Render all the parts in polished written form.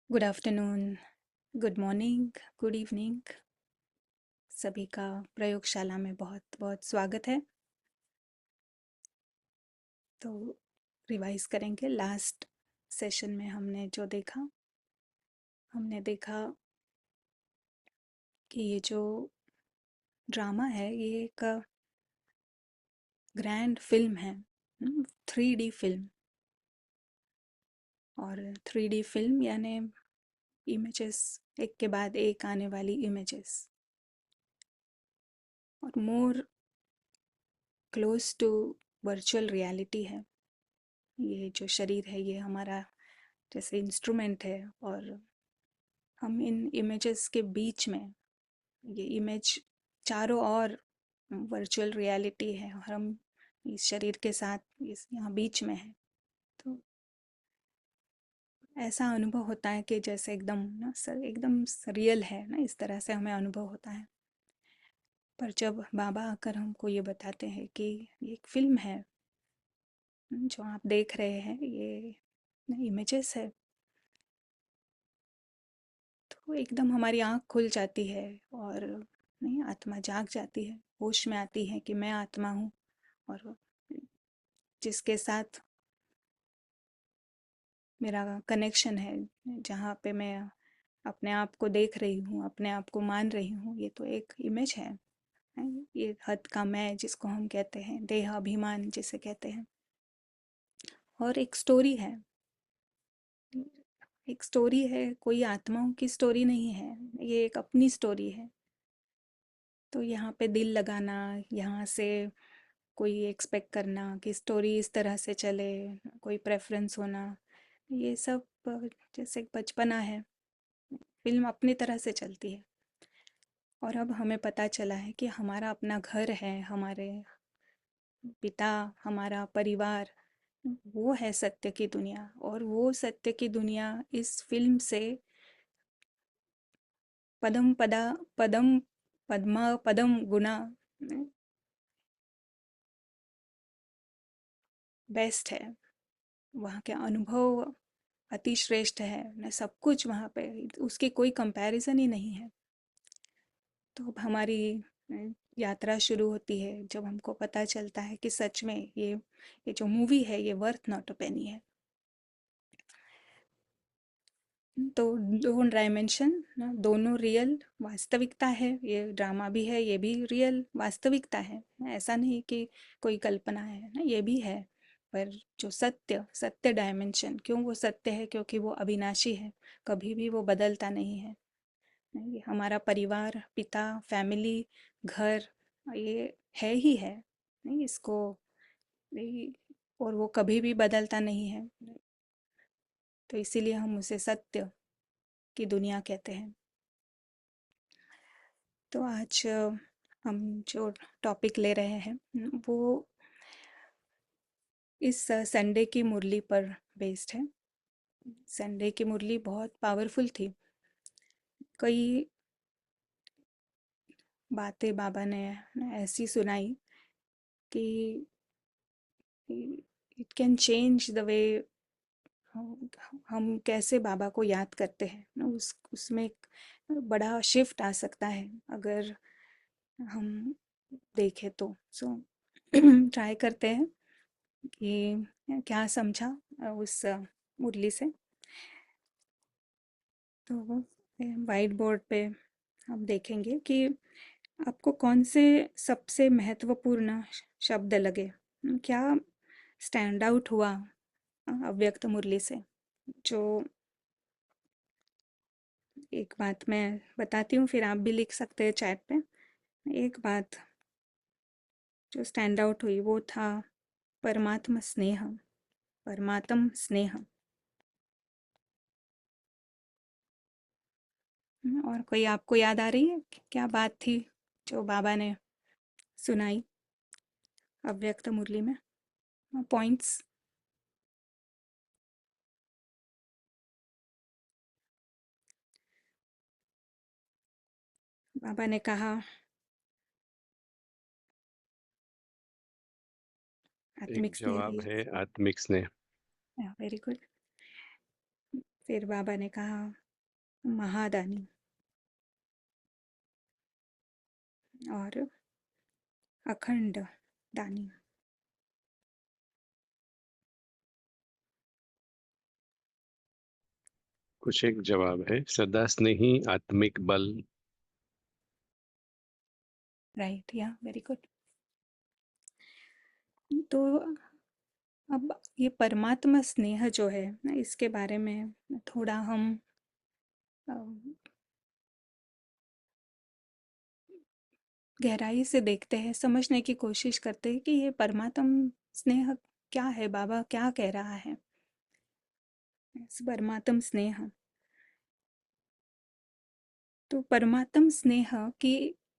Good afternoon, good morning, good evening. सभी का प्रयोगशाला में बहुत बहुत स्वागत है। तो रिवाइज करेंगे। लास्ट सेशन में हमने देखा कि ये जो ड्रामा है ये एक ग्रैंड फिल्म है, 3D फिल्म। और 3D फिल्म यानी इमेजेस, एक के बाद एक आने वाली इमेजेस, और more close to virtual reality है। ये जो शरीर है ये हमारा जैसे इंस्ट्रूमेंट है, और हम इन इमेजेस के बीच में, ये इमेज चारों ओर वर्चुअल रियलिटी है और हम इस शरीर के साथ इस यहाँ बीच में है। तो ऐसा अनुभव होता है कि जैसे एकदम ना सर, एकदम रियल है ना, इस तरह से हमें अनुभव होता है। पर जब बाबा आकर हमको ये बताते हैं कि ये एक फिल्म है, जो आप देख रहे हैं ये इमेजेस है, तो एकदम हमारी आँख खुल जाती है और नहीं, आत्मा जाग जाती है, होश में आती है कि मैं आत्मा हूँ। और जिसके साथ मेरा कनेक्शन है, जहाँ पे मैं अपने आप को देख रही हूँ, अपने आप को मान रही हूँ, ये तो एक इमेज है। ये हद का मैं जिसको हम कहते हैं, देह अभिमान जिसे कहते हैं। और एक स्टोरी है, एक स्टोरी है, कोई आत्माओं की स्टोरी नहीं है, ये एक अपनी स्टोरी है। तो यहाँ पे दिल लगाना, यहाँ से कोई एक्सपेक्ट करना कि स्टोरी इस तरह से चले, कोई प्रेफरेंस होना, ये सब जैसे एक बचपना है। फिल्म अपनी तरह से चलती है। और अब हमें पता चला है कि हमारा अपना घर है, हमारे पिता, हमारा परिवार, वो है सत्य की दुनिया। और वो सत्य की दुनिया इस फिल्म से पदम पदा पदम पद्मा पदम गुना बेस्ट है। वहाँ के अनुभव अति श्रेष्ठ है न, सब कुछ वहाँ पे, उसकी कोई कंपैरिजन ही नहीं है। तो अब हमारी यात्रा शुरू होती है जब हमको पता चलता है कि सच में ये जो मूवी है ये वर्थ नॉट अ पेनी है। तो दो डायमेंशन ना, दोनों रियल वास्तविकता है। ये ड्रामा भी है, ये भी रियल वास्तविकता है। ऐसा नहीं कि कोई कल्पना है ना, ये भी है। पर जो सत्य सत्य डायमेंशन, क्यों वो सत्य है? क्योंकि वो अविनाशी है, कभी भी वो बदलता नहीं है। ये हमारा परिवार, पिता, फैमिली, घर, ये है ही है। नहीं इसको नहीं, और वो कभी भी बदलता नहीं है। तो इसीलिए हम उसे सत्य की दुनिया कहते हैं। तो आज हम जो टॉपिक ले रहे हैं वो इस संडे की मुरली पर बेस्ड है। संडे की मुरली बहुत पावरफुल थी। कई बातें बाबा ने ऐसी सुनाई कि it can change the way हम कैसे बाबा को याद करते हैं ना, उसमें एक बड़ा शिफ्ट आ सकता है अगर हम देखें तो। सो ट्राई करते हैं कि क्या समझा उस मुरली से। तो वाइट बोर्ड पे हम देखेंगे कि आपको कौन से सबसे महत्वपूर्ण शब्द लगे, क्या स्टैंड आउट हुआ अव्यक्त मुरली से। जो एक बात मैं बताती हूँ, फिर आप भी लिख सकते हैं चैट पे। एक बात जो स्टैंड आउट हुई वो था परमात्म स्नेह, परमात्म स्नेह। और कोई आपको याद आ रही है कि क्या बात थी जो बाबा ने सुनाई अव्यक्त मुरली में? पॉइंट्स। बाबा ने कहा एक आत्मिक स्नेह जवाब भी। है आत्मिक स्नेह। Very good. फिर बाबा ने कहा महादानी और अखंड दानी। कुछ एक जवाब है, सदा स्नेही आत्मिक बल। राइट, या वेरी गुड। तो अब ये परमात्मा स्नेह जो है ना, इसके बारे में थोड़ा हम अ, गहराई से देखते हैं, समझने की कोशिश करते हैं कि ये परमात्म स्नेह क्या है, बाबा क्या कह रहा है। इस परमात्म स्नेह, तो परमात्म स्नेह की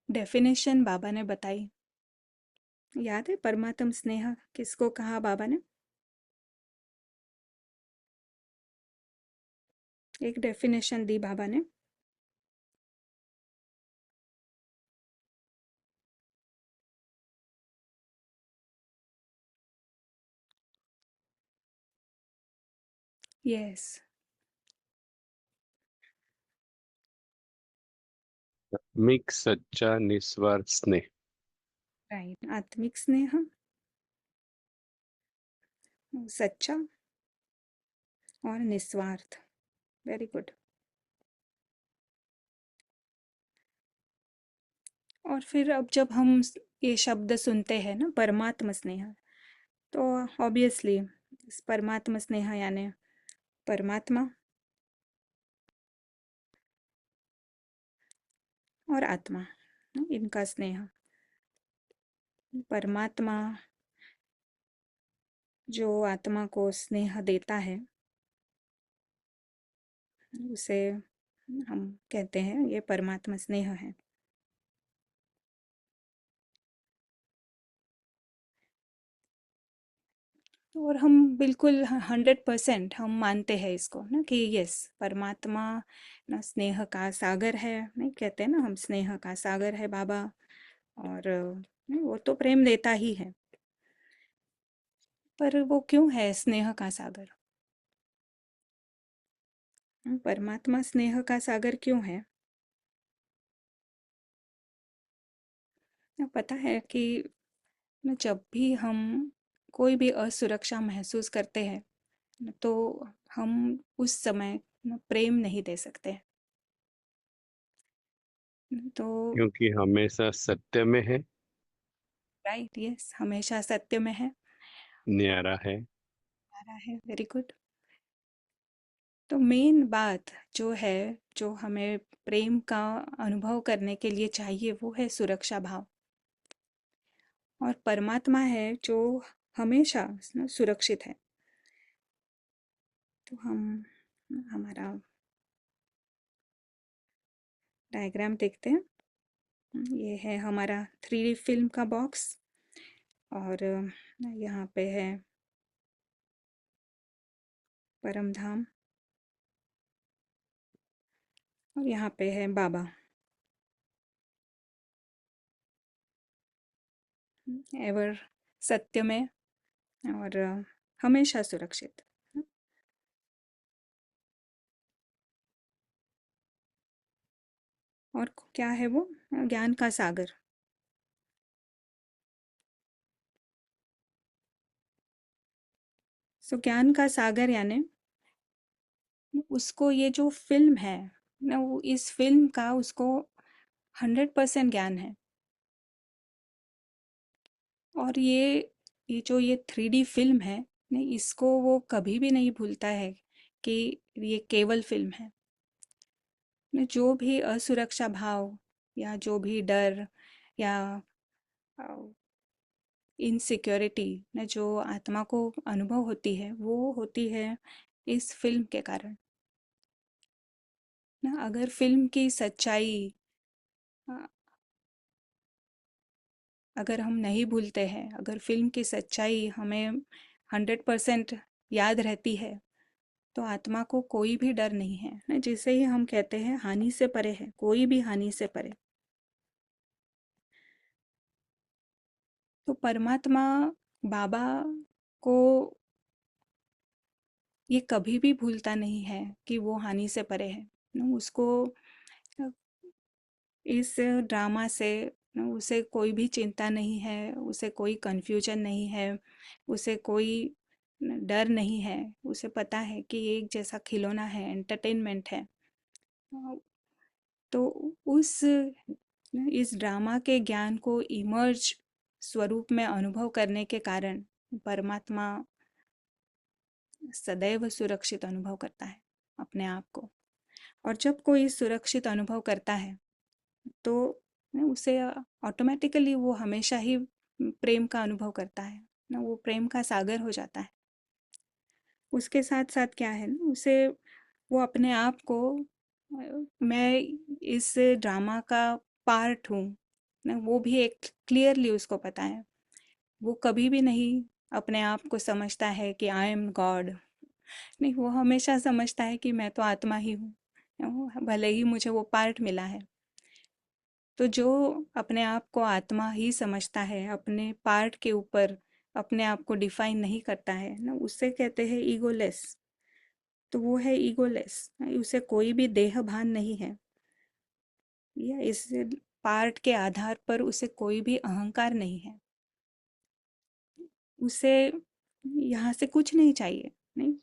डेफिनेशन बाबा ने बताई। याद है परमात्म स्नेह किसको कहा बाबा ने? एक डेफिनेशन दी बाबा ने। यस, आत्मिक सच्चा निस्वार्थ स्नेह। राइट, आत्मिक स्नेह, सच्चा और निस्वार्थ। Very good. और फिर अब जब हम ये शब्द सुनते हैं ना परमात्म स्नेह, तो ऑब्वियसली इस परमात्म स्नेह यानी परमात्मा और आत्मा, इनका स्नेह। परमात्मा जो आत्मा को स्नेह देता है, उसे हम कहते हैं ये परमात्मा स्नेह है। और हम बिल्कुल 100% हम मानते हैं इसको ना कि यस, परमात्मा ना स्नेह का सागर है। नहीं कहते हैं ना हम, स्नेह का सागर है बाबा। और वो तो प्रेम देता ही है, पर वो क्यों है स्नेह का सागर? परमात्मा स्नेह का सागर क्यों है? पता है कि ना जब भी हम कोई भी असुरक्षा महसूस करते हैं ना, तो हम उस समय ना प्रेम नहीं दे सकते। तो क्योंकि हमेशा सत्य में है, राइट, यस, हमेशा सत्य में है। न्यारा है। आ है, वेरी गुड। तो मेन बात जो है, जो हमें प्रेम का अनुभव करने के लिए चाहिए, वो है सुरक्षा भाव। और परमात्मा है जो हमेशा ना सुरक्षित है। तो हम हमारा डायग्राम देखते हैं। ये है हमारा 3D फिल्म का बॉक्स। और यहाँ पे है परम धाम, और यहाँ पे है बाबा, एवर सत्य में और हमेशा सुरक्षित। और क्या है वो? ज्ञान का सागर। सो ज्ञान का सागर यानी उसको ये जो फिल्म है ना, वो इस फिल्म का उसको 100% ज्ञान है। और ये जो ये 3D फिल्म है, नहीं इसको वो कभी भी नहीं भूलता है कि ये केवल फिल्म है। जो भी असुरक्षा भाव या जो भी डर या इनसिक्योरिटी ने जो आत्मा को अनुभव होती है, वो होती है इस फिल्म के कारण ना। अगर फिल्म की सच्चाई अगर हम नहीं भूलते हैं, अगर फिल्म की सच्चाई हमें 100% याद रहती है, तो आत्मा को कोई भी डर नहीं है ना। जिसे ही हम कहते हैं हानि से परे है, कोई भी हानि से परे। तो परमात्मा बाबा को ये कभी भी भूलता नहीं है कि वो हानि से परे है ना। उसको अ, इस ड्रामा से ना उसे कोई भी चिंता नहीं है, उसे कोई कन्फ्यूजन नहीं है, उसे कोई डर नहीं है। उसे पता है कि ये एक जैसा खिलौना है, एंटरटेनमेंट है। तो उस इस ड्रामा के ज्ञान को इमर्ज स्वरूप में अनुभव करने के कारण परमात्मा सदैव सुरक्षित अनुभव करता है अपने आप को। और जब कोई सुरक्षित अनुभव करता है तो उसे ऑटोमेटिकली वो हमेशा ही प्रेम का अनुभव करता है ना, वो प्रेम का सागर हो जाता है। उसके साथ साथ क्या है ना, उसे वो अपने आप को मैं इस ड्रामा का पार्ट हूँ ना, वो भी एक क्लियरली उसको पता है। वो कभी भी नहीं अपने आप को समझता है कि आई एम गॉड। नहीं, वो हमेशा समझता है कि मैं तो आत्मा ही हूँ, भले ही मुझे वो पार्ट मिला है। तो जो अपने आप को आत्मा ही समझता है, अपने पार्ट के ऊपर अपने आप को डिफाइन नहीं करता है ना, उससे कहते हैं ईगोलेस। तो वो है ईगोलेस, उसे कोई भी देह भान नहीं है, या इस पार्ट के आधार पर उसे कोई भी अहंकार नहीं है। उसे यहाँ से कुछ नहीं चाहिए, नहीं,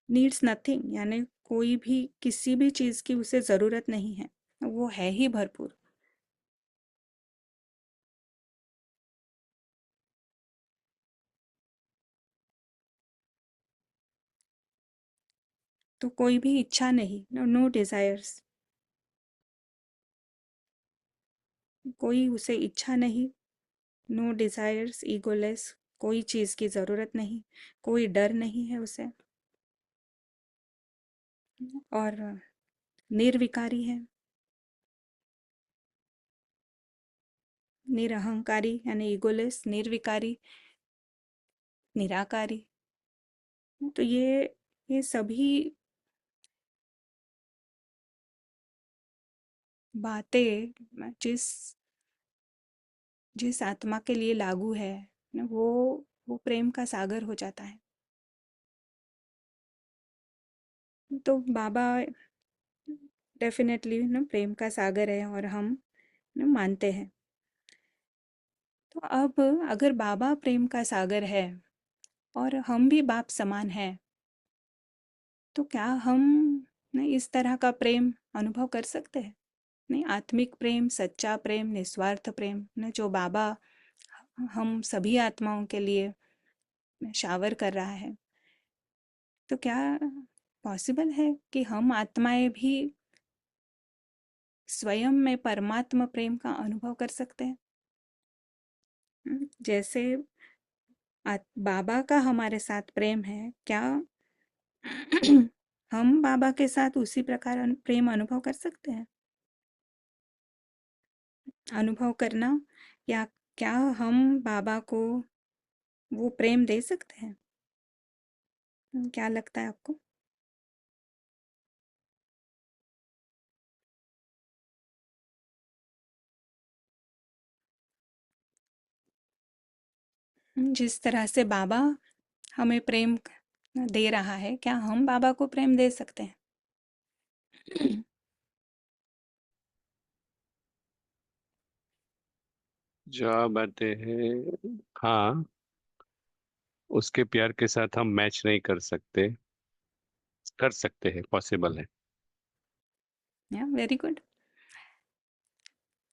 नीड्स नथिंग, यानी कोई भी किसी भी चीज़ की उसे ज़रूरत नहीं है, वो है ही भरपूर। तो कोई भी इच्छा नहीं, नो नो डिज़ायर्स, कोई उसे इच्छा नहीं, नो डिज़ायर्स, ईगोलेस, कोई चीज़ की ज़रूरत नहीं, कोई डर नहीं है उसे, और निर्विकारी है, निरहंकारी यानी ईगोलेस, निर्विकारी, निराकारी। तो ये सभी बातें जिस जिस आत्मा के लिए लागू है ना, वो प्रेम का सागर हो जाता है। तो बाबा डेफिनेटली ना प्रेम का सागर है, और हम ना मानते हैं। तो अब अगर बाबा प्रेम का सागर है और हम भी बाप समान हैं, तो क्या हम ना इस तरह का प्रेम अनुभव कर सकते हैं? नहीं, आत्मिक प्रेम, सच्चा प्रेम, निस्वार्थ प्रेम ना, जो बाबा हम सभी आत्माओं के लिए शावर कर रहा है। तो क्या पॉसिबल है कि हम आत्माएं भी स्वयं में परमात्मा प्रेम का अनुभव कर सकते हैं? जैसे बाबा का हमारे साथ प्रेम है, क्या हम बाबा के साथ उसी प्रकार प्रेम अनुभव कर सकते हैं? अनुभव करना, या क्या हम बाबा को वो प्रेम दे सकते हैं? क्या लगता है आपको? जिस तरह से बाबा हमें प्रेम दे रहा है, क्या हम बाबा को प्रेम दे सकते हैं? जवाब आते हैं हाँ। उसके प्यार के साथ हम मैच नहीं कर सकते, कर सकते हैं, पॉसिबल है। या वेरी गुड।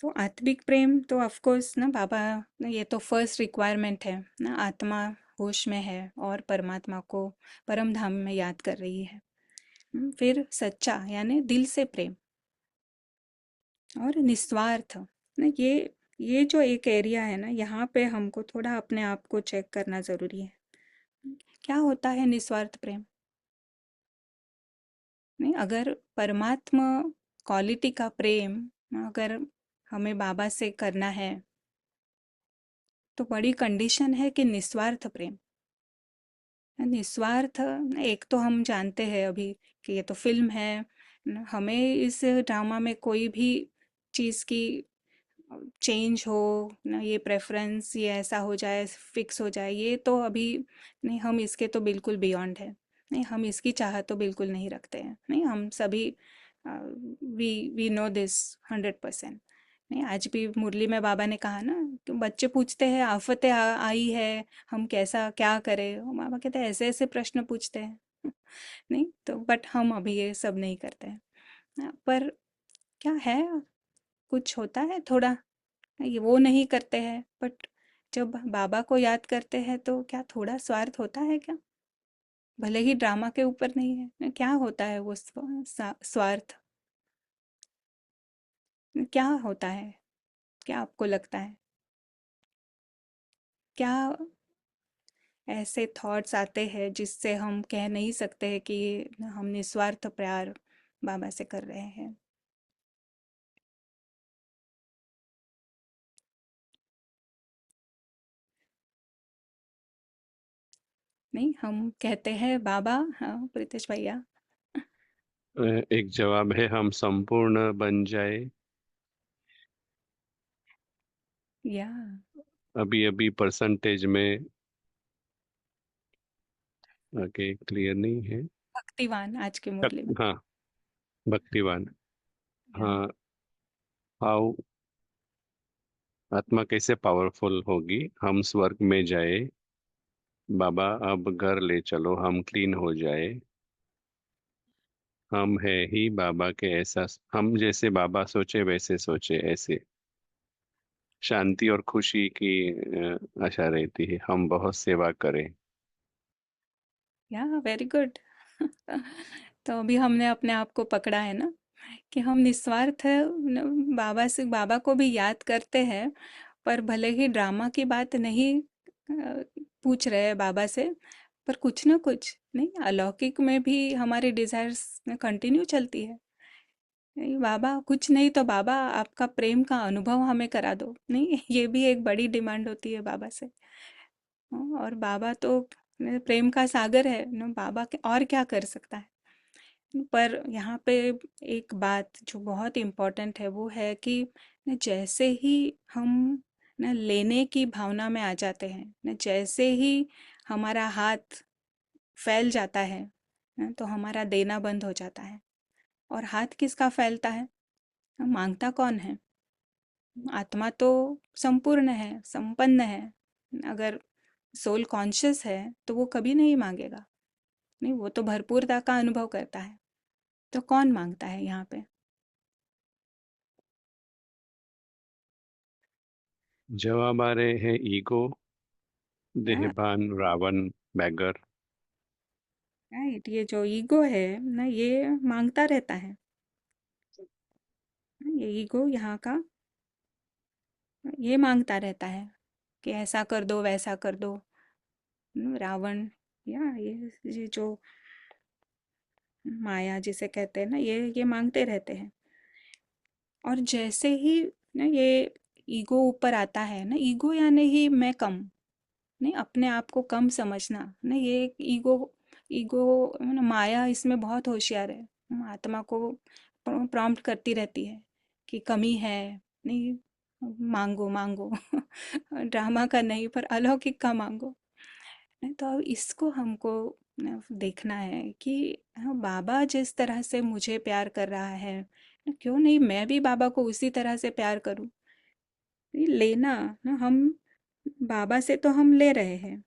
तो आत्मिक प्रेम तो ऑफ कोर्स ना बाबा, ये तो फर्स्ट रिक्वायरमेंट है ना, आत्मा होश में है और परमात्मा को परम धाम में याद कर रही है। फिर सच्चा यानी दिल से प्रेम, और निस्वार्थ ना, ये जो एक एरिया है ना, यहाँ पे हमको थोड़ा अपने आप को चेक करना ज़रूरी है। क्या होता है निस्वार्थ प्रेम? नहीं, अगर परमात्मा क्वालिटी का प्रेम अगर हमें बाबा से करना है, तो बड़ी कंडीशन है कि निस्वार्थ प्रेम। निस्वार्थ, एक तो हम जानते हैं अभी कि ये तो फिल्म है, हमें इस ड्रामा में कोई भी चीज़ की चेंज हो ना, ये प्रेफरेंस ये ऐसा हो जाए, फिक्स हो जाए, ये तो अभी नहीं, हम इसके तो बिल्कुल बियॉन्ड है। नहीं, हम इसकी चाहत तो बिल्कुल नहीं रखते हैं। नहीं, हम सभी वी वी नो दिस 100%। नहीं, आज भी मुरली में बाबा ने कहा ना कि बच्चे पूछते हैं आफतें आई है, हम कैसा क्या करें, और बाबा कहते हैं ऐसे ऐसे प्रश्न पूछते हैं। नहीं तो बट हम अभी ये सब नहीं करते हैं। पर क्या है, कुछ होता है थोड़ा, ये वो नहीं करते हैं, बट जब बाबा को याद करते हैं तो क्या थोड़ा स्वार्थ होता है क्या? भले ही ड्रामा के ऊपर नहीं है, क्या होता है वो स्वार्थ, क्या होता है? क्या आपको लगता है? क्या ऐसे थॉट्स आते हैं जिससे हम कह नहीं सकते हैं कि ये हम निस्वार्थ प्यार बाबा से कर रहे हैं? नहीं, हम कहते हैं बाबा, हाँ प्रीतेश भैया। एक जवाब है, हम संपूर्ण बन जाए। या अभी अभी परसेंटेज में आगे क्लियर नहीं है। भक्तिवान आज की मुरली में। हाँ, भक्तिवान। या हाँ, हाउ, आत्मा कैसे पावरफुल होगी, हम स्वर्ग में जाए। बाबा अब घर ले चलो, हम क्लीन हो जाए। हम है ही बाबा के एहसास, हम जैसे बाबा सोचे वैसे सोचे, ऐसे शांति और खुशी की आशा रहती है। हम बहुत सेवा करें। Very good. तो अभी हमने अपने आप को पकड़ा है ना, कि हम निस्वार्थ है, बाबा से बाबा को भी याद करते हैं, पर भले ही ड्रामा की बात नहीं पूछ रहे हैं बाबा से, पर कुछ ना कुछ नहीं, अलौकिक में भी हमारी डिजायर्स कंटिन्यू चलती है। नहीं बाबा, कुछ नहीं तो बाबा आपका प्रेम का अनुभव हमें करा दो, नहीं ये भी एक बड़ी डिमांड होती है बाबा से। और बाबा तो प्रेम का सागर है ना, बाबा के और क्या कर सकता है? पर यहाँ पे एक बात जो बहुत इम्पोर्टेंट है वो है कि न जैसे ही हम न लेने की भावना में आ जाते हैं, न जैसे ही हमारा हाथ फैल जाता है, न तो हमारा देना बंद हो जाता है। और हाथ किसका फैलता है? मांगता कौन है? आत्मा तो संपूर्ण है, संपन्न है। अगर सोल कॉन्शियस है तो वो कभी नहीं मांगेगा। नहीं, वो तो भरपूरता का अनुभव करता है। तो कौन मांगता है यहाँ पे? जवाब आ रहे हैं, ईगो, या देहभान, रावण, बैगर। राइट, ये जो ईगो है ना, ये मांगता रहता है। ये ईगो यहाँ का ये मांगता रहता है कि ऐसा कर दो वैसा कर दो। रावण, या ये जो माया जिसे कहते हैं ना, ये मांगते रहते हैं। और जैसे ही ना ये ईगो ऊपर आता है ना, ईगो यानी ही मैं कम, नहीं अपने आप को कम समझना, नहीं ये ईगो, ईगो ना माया इसमें बहुत होशियार है। आत्मा को प्रॉम्प्ट करती रहती है कि कमी है, नहीं मांगो मांगो। ड्रामा का नहीं, पर अलौकिक का मांगो। नहीं तो अब इसको हमको ना देखना है कि हाँ, बाबा जिस तरह से मुझे प्यार कर रहा है, क्यों नहीं मैं भी बाबा को उसी तरह से प्यार करूं? ये लेना ना, हम बाबा से तो हम ले रहे हैं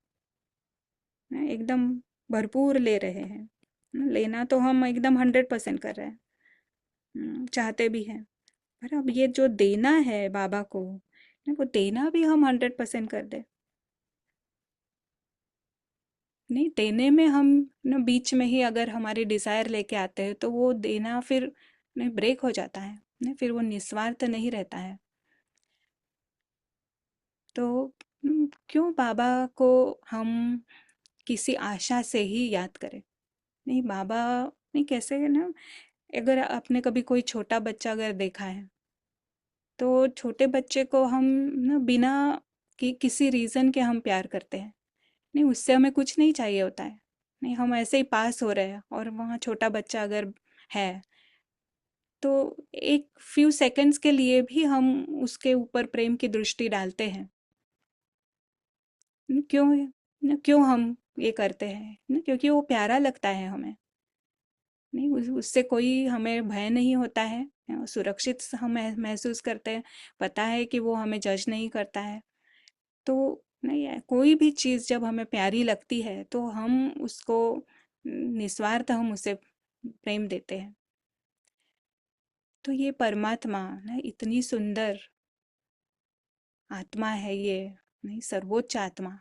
ना, एकदम भरपूर ले रहे हैं ना, लेना तो हम एकदम 100% कर रहे हैं, चाहते भी हैं। पर अब ये जो देना है बाबा को ना, वो देना भी हम 100% कर दे। नहीं, देने में हम ना बीच में ही अगर हमारी डिज़ायर लेके आते हैं तो वो देना फिर नहीं ब्रेक हो जाता है, नहीं फिर वो निस्वार्थ नहीं रहता है। तो क्यों बाबा को हम किसी आशा से ही याद करें? नहीं बाबा, नहीं कैसे है ना, अगर आपने कभी कोई छोटा बच्चा अगर देखा है, तो छोटे बच्चे को हम ना बिना कि किसी रीज़न के हम प्यार करते हैं। नहीं, उससे हमें कुछ नहीं चाहिए होता है। नहीं, हम ऐसे ही पास हो रहे हैं और वहाँ छोटा बच्चा अगर है, तो एक फ्यू सेकंड्स के लिए भी हम उसके ऊपर प्रेम की दृष्टि डालते हैं। क्यों? क्यों हम ये करते हैं? क्योंकि वो प्यारा लगता है हमें। नहीं, उससे कोई हमें भय नहीं होता है, सुरक्षित हम महसूस करते हैं, पता है कि वो हमें जज नहीं करता है। तो नहीं है, कोई भी चीज़ जब हमें प्यारी लगती है तो हम उसको निस्वार्थ हम उसे प्रेम देते हैं। तो ये परमात्मा ना इतनी सुंदर आत्मा है ये, नहीं सर्वोच्च आत्मा,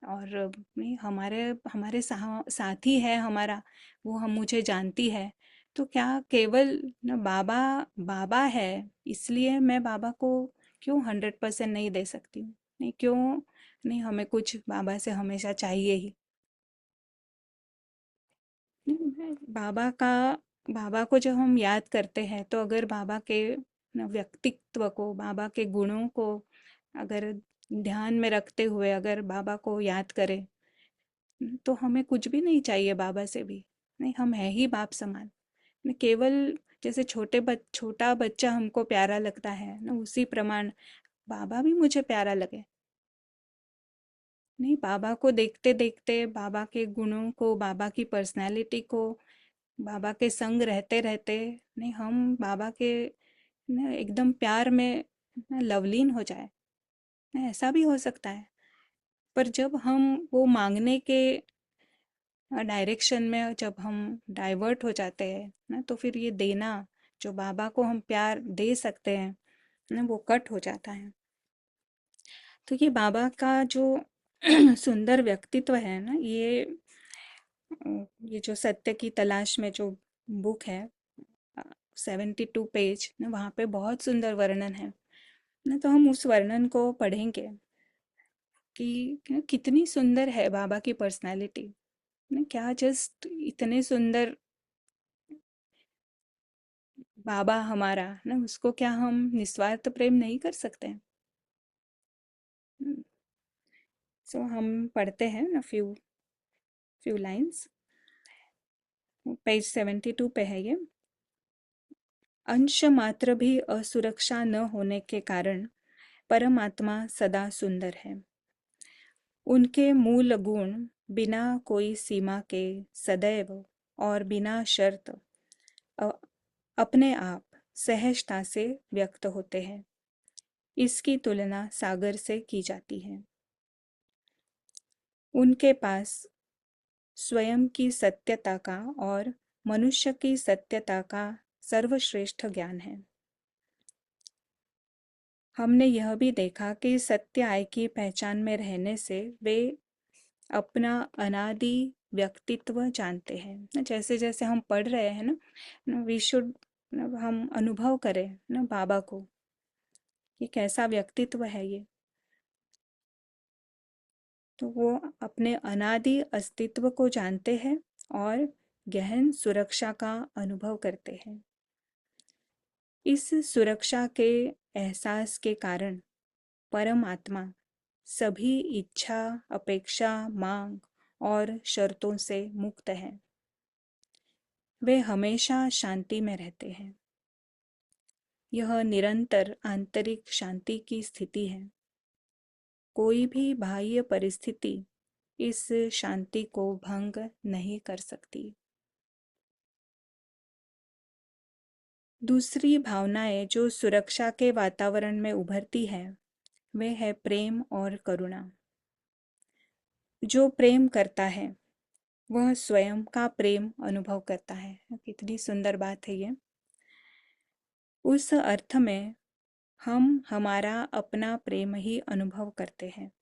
और नहीं हमारे हमारे साथी है हमारा, वो हम मुझे जानती है। तो क्या केवल न बाबा बाबा है इसलिए मैं बाबा को क्यों 100% नहीं दे सकती हूँ? नहीं क्यों? नहीं हमें कुछ बाबा से हमेशा चाहिए ही। बाबा का बाबा को जब हम याद करते हैं तो अगर बाबा के न व्यक्तित्व को, बाबा के गुणों को अगर ध्यान में रखते हुए अगर बाबा को याद करें, तो हमें कुछ भी नहीं चाहिए बाबा से भी। नहीं, हम है ही बाप समान। न केवल जैसे छोटा बच्चा हमको प्यारा लगता है ना, उसी प्रमाण बाबा भी मुझे प्यारा लगे। नहीं, बाबा को देखते देखते, बाबा के गुणों को, बाबा की पर्सनैलिटी को, बाबा के संग रहते रहते, नहीं हम बाबा के ना एकदम प्यार में ना लवलीन हो जाए। ना ऐसा भी हो सकता है। पर जब हम वो मांगने के डायरेक्शन में जब हम डाइवर्ट हो जाते हैं ना, तो फिर ये देना, जो बाबा को हम प्यार दे सकते हैं ना, वो कट हो जाता है। तो ये बाबा का जो सुंदर व्यक्तित्व है ना, ये जो सत्य की तलाश में जो बुक है, 72 पेज ना, वहाँ पे बहुत सुंदर वर्णन है ना। तो हम उस वर्णन को पढ़ेंगे कि कितनी सुंदर है बाबा की पर्सनालिटी ना, क्या जस्ट इतने सुंदर बाबा हमारा ना, उसको क्या हम निस्वार्थ प्रेम नहीं कर सकते? सो हम पढ़ते हैं ना, फ्यू फ्यू लाइंस। पेज 72 पे है ये। अंश मात्र भी असुरक्षा न होने के कारण परमात्मा सदा सुंदर है। उनके मूल गुण बिना कोई सीमा के सदैव और बिना शर्त अ- अपने आप सहजता से व्यक्त होते हैं। इसकी तुलना सागर से की जाती है। उनके पास स्वयं की सत्यता का और मनुष्य की सत्यता का सर्वश्रेष्ठ ज्ञान है। हमने यह भी देखा कि सत्य आय की पहचान में रहने से वे अपना अनादि व्यक्तित्व जानते हैं। जैसे जैसे हम पढ़ रहे हैं ना, वी शुड, हम अनुभव करें ना बाबा को, कि कैसा व्यक्तित्व है ये। तो वो अपने अनादि अस्तित्व को जानते हैं और गहन सुरक्षा का अनुभव करते हैं। इस सुरक्षा के एहसास के कारण परमात्मा सभी इच्छा, अपेक्षा, मांग और शर्तों से मुक्त है। वे हमेशा शांति में रहते हैं। यह निरंतर आंतरिक शांति की स्थिति है। कोई भी बाह्य परिस्थिति इस शांति को भंग नहीं कर सकती। दूसरी भावनाएं जो सुरक्षा के वातावरण में उभरती है, वे है प्रेम और करुणा। जो प्रेम करता है वह स्वयं का प्रेम अनुभव करता है। कितनी सुंदर बात है ये। उस अर्थ में हम हमारा अपना प्रेम ही अनुभव करते हैं।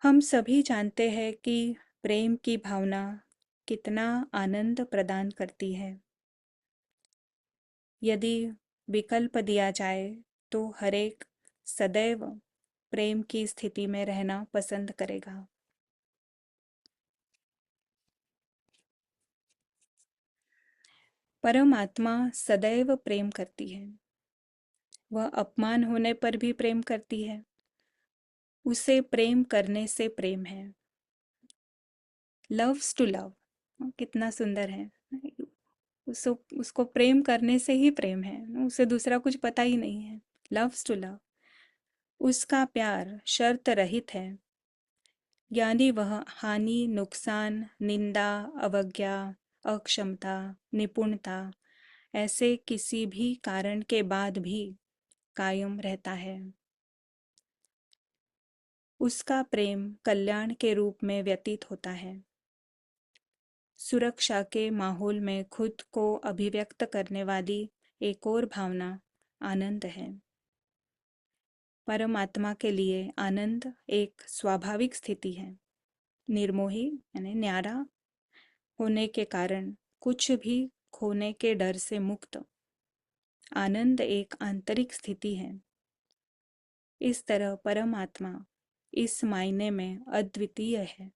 हम सभी जानते हैं कि प्रेम की भावना कितना आनंद प्रदान करती है। यदि विकल्प दिया जाए तो हरेक सदैव प्रेम की स्थिति में रहना पसंद करेगा। परमात्मा सदैव प्रेम करती है। वह अपमान होने पर भी प्रेम करती है। उसे प्रेम करने से प्रेम है। लव्स टू लव, कितना सुंदर है। उसको उसको प्रेम करने से ही प्रेम है, उसे दूसरा कुछ पता ही नहीं है। लव्स टू लव, उसका प्यार शर्त रहित है, यानी वह हानि, नुकसान, निंदा, अवज्ञा, अक्षमता, निपुणता, ऐसे किसी भी कारण के बाद भी कायम रहता है। उसका प्रेम कल्याण के रूप में व्यतीत होता है। सुरक्षा के माहौल में खुद को अभिव्यक्त करने वाली एक और भावना आनंद है। परमात्मा के लिए आनंद एक स्वाभाविक स्थिति है। निर्मोही यानी न्यारा होने के कारण कुछ भी खोने के डर से मुक्त आनंद एक आंतरिक स्थिति है। इस तरह परमात्मा इस मायने में अद्वितीय है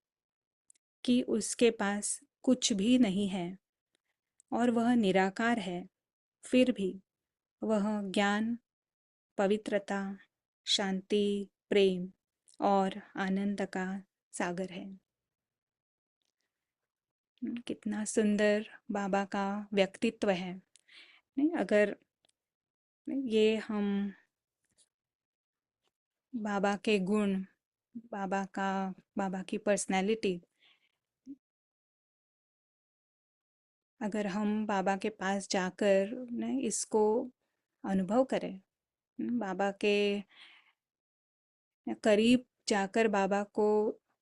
कि उसके पास कुछ भी नहीं है और वह निराकार है, फिर भी वह ज्ञान, पवित्रता, शांति, प्रेम और आनंद का सागर है। कितना सुंदर बाबा का व्यक्तित्व है। नहीं, अगर ये हम बाबा के गुण, बाबा का, बाबा की पर्सनैलिटी, अगर हम बाबा के पास जाकर न इसको अनुभव करें, बाबा के करीब जाकर बाबा को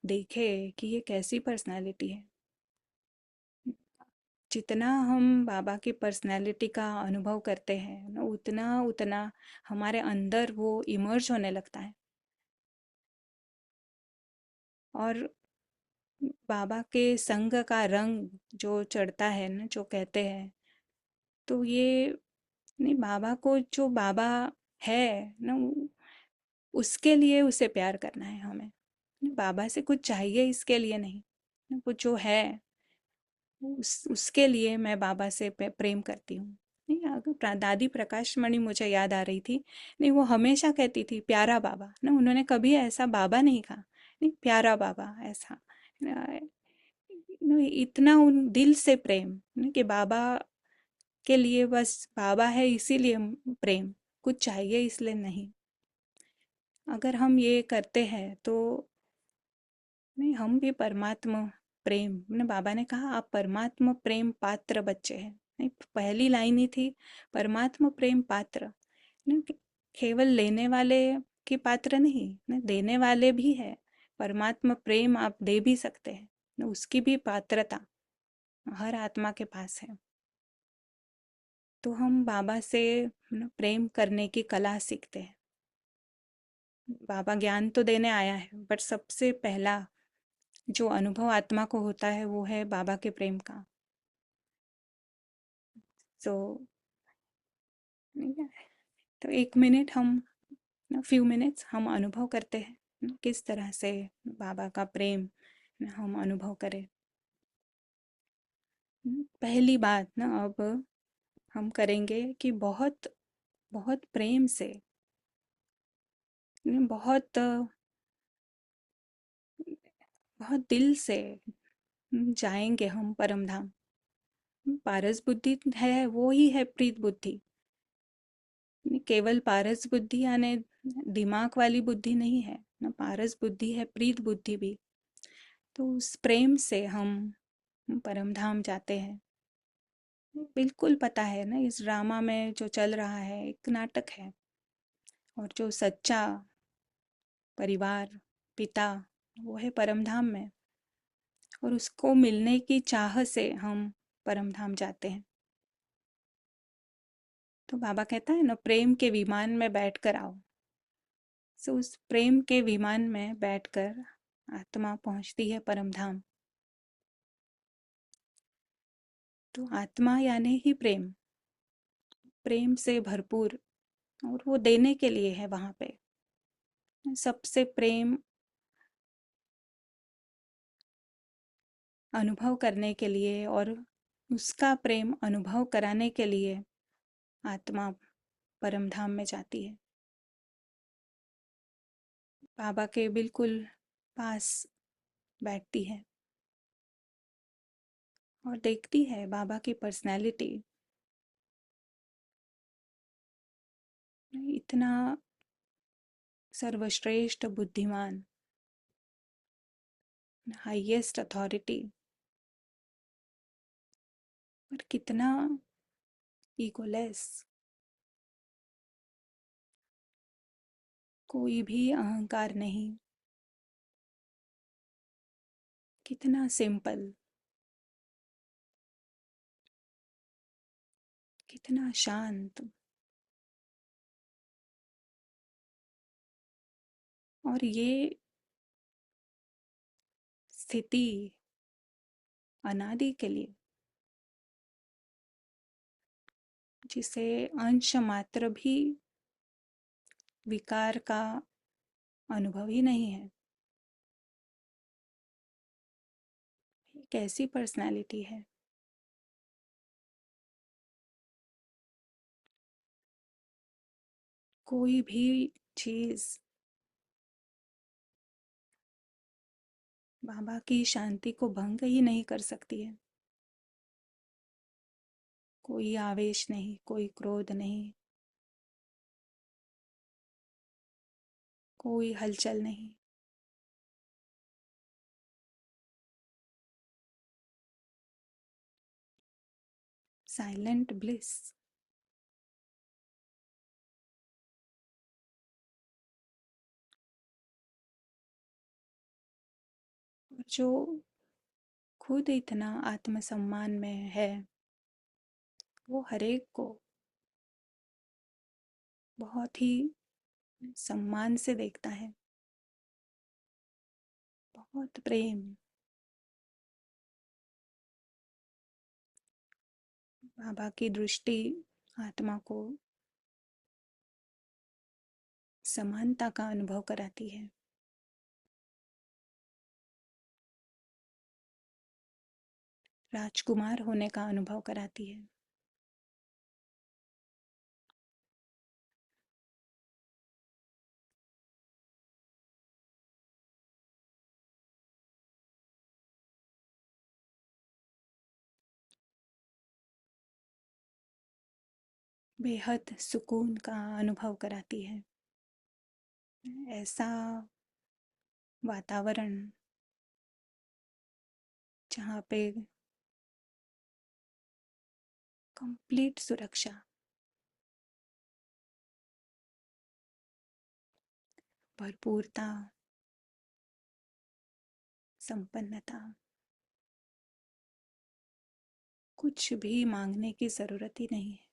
देखे कि ये कैसी पर्सनालिटी है। जितना हम बाबा की पर्सनालिटी का अनुभव करते हैं ना, उतना उतना हमारे अंदर वो इमर्ज होने लगता है। और बाबा के संग का रंग जो चढ़ता है ना, जो कहते हैं, तो ये नहीं, बाबा को जो बाबा है ना, उसके लिए उसे प्यार करना है हमें। बाबा से कुछ चाहिए इसके लिए नहीं, वो जो है उसके लिए मैं बाबा से प्रेम करती हूँ। नहीं, अगर दादी प्रकाश मणि मुझे याद आ रही थी। नहीं, वो हमेशा कहती थी प्यारा बाबा ना, उन्होंने कभी ऐसा बाबा नहीं कहा। नहीं, प्यारा बाबा ऐसा इतना उन दिल से प्रेम ना, कि बाबा के लिए बस बाबा है इसीलिए प्रेम, कुछ चाहिए इसलिए नहीं। अगर हम ये करते हैं तो नहीं, हम भी परमात्मा प्रेम ने, बाबा ने कहा आप परमात्मा प्रेम पात्र बच्चे हैं। नहीं, पहली लाइन ही थी परमात्मा प्रेम पात्र। नहीं, केवल लेने वाले के पात्र नहीं, नहीं देने वाले भी है। परमात्मा प्रेम आप दे भी सकते हैं, नहीं, उसकी भी पात्रता हर आत्मा के पास है। तो हम बाबा से प्रेम करने की कला सीखते हैं। बाबा ज्ञान तो देने आया है, बट सबसे पहला जो अनुभव आत्मा को होता है वो है बाबा के प्रेम का। सो तो एक मिनट हम, फ्यू मिनट्स हम अनुभव करते हैं किस तरह से बाबा का प्रेम हम अनुभव करें। पहली बात ना, अब हम करेंगे कि बहुत बहुत प्रेम से, बहुत बहुत दिल से जाएंगे हम परम धाम। पारस बुद्धि है, वो ही है प्रीत बुद्धि। केवल पारस बुद्धि यानी दिमाग वाली बुद्धि नहीं है ना, पारस बुद्धि है प्रीत बुद्धि भी। तो उस प्रेम से हम परम धाम जाते हैं। बिल्कुल पता है ना, इस ड्रामा में जो चल रहा है एक नाटक है, और जो सच्चा परिवार, पिता, वो है परम धाम में, और उसको मिलने की चाह से हम परम धाम जाते हैं। तो बाबा कहता है ना, प्रेम के विमान में बैठ कर आओ। सो उस प्रेम के विमान में बैठकर आत्मा पहुंचती है परम धाम। तो आत्मा यानी ही प्रेम, प्रेम से भरपूर, और वो देने के लिए है वहां पे। सबसे प्रेम अनुभव करने के लिए और उसका प्रेम अनुभव कराने के लिए आत्मा परम धाम में जाती है, बाबा के बिल्कुल पास बैठती है। और देखती है बाबा की पर्सनैलिटी, इतना सर्वश्रेष्ठ बुद्धिमान, हाईएस्ट अथॉरिटी, पर कितना इगोलेस, कोई भी अहंकार नहीं, कितना सिंपल, कितना शांत। और ये स्थिति अनादि के लिए, जिसे अंश मात्र भी विकार का अनुभव ही नहीं है, ये कैसी पर्सनालिटी है। कोई भी चीज बाबा की शांति को भंग ही नहीं कर सकती है। कोई आवेश नहीं, कोई क्रोध नहीं, कोई हलचल नहीं। Silent bliss. जो खुद इतना आत्मसम्मान में है, वो हरेक को बहुत ही सम्मान से देखता है, बहुत प्रेम। बाबा की दृष्टि आत्मा को समानता का अनुभव कराती है। राजकुमार होने का अनुभव कराती है। बेहद सुकून का अनुभव कराती है। ऐसा वातावरण जहाँ पे कंप्लीट सुरक्षा, भरपूरता, संपन्नता, कुछ भी मांगने की जरूरत ही नहीं है।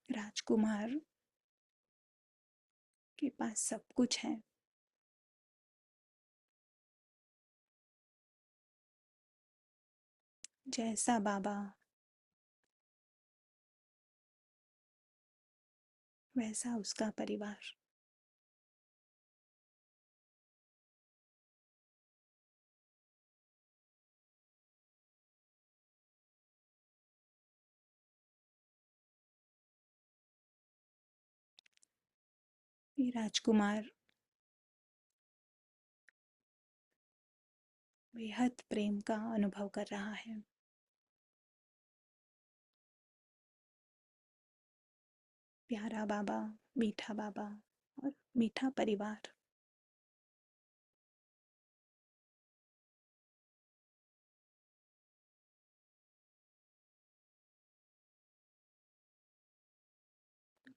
राजकुमार के पास सब कुछ है। जैसा बाबा वैसा उसका परिवार। ये राजकुमार बेहद प्रेम का अनुभव कर रहा है। प्यारा बाबा, मीठा बाबा और मीठा परिवार।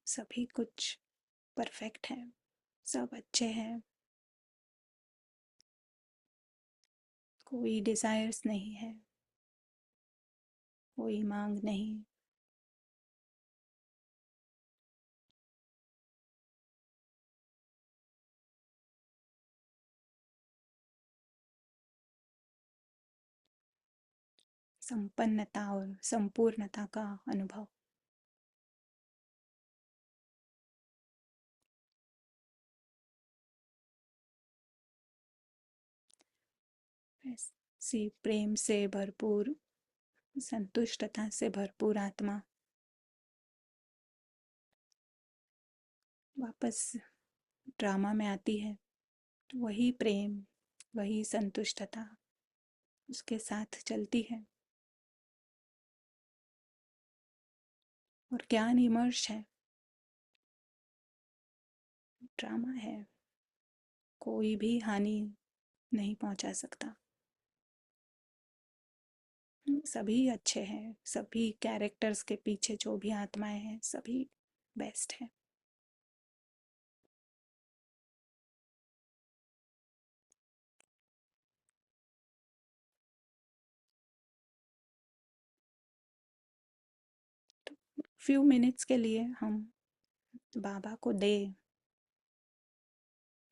सभी कुछ परफेक्ट है, सब अच्छे हैं, कोई डिजायर्स नहीं है, कोई मांग नहीं। संपन्नता और संपूर्णता का अनुभव। ऐसी प्रेम से भरपूर, संतुष्टता से भरपूर आत्मा वापस ड्रामा में आती है, तो वही प्रेम, वही संतुष्टता उसके साथ चलती है। और ज्ञान इमर्श है, ड्रामा है, कोई भी हानि नहीं पहुंचा सकता। सभी अच्छे हैं, सभी कैरेक्टर्स के पीछे जो भी आत्माएं हैं सभी बेस्ट है। फ्यू मिनट्स के लिए हम बाबा को दे,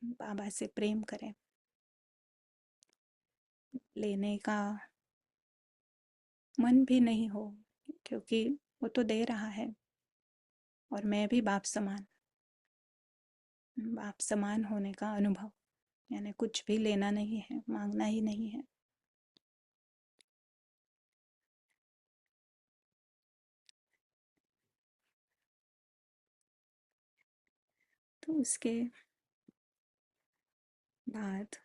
बाबा से प्रेम करें। लेने का मन भी नहीं हो, क्योंकि वो तो दे रहा है। और मैं भी बाप समान होने का अनुभव, यानी कुछ भी लेना नहीं है, मांगना ही नहीं है। तो उसके बाद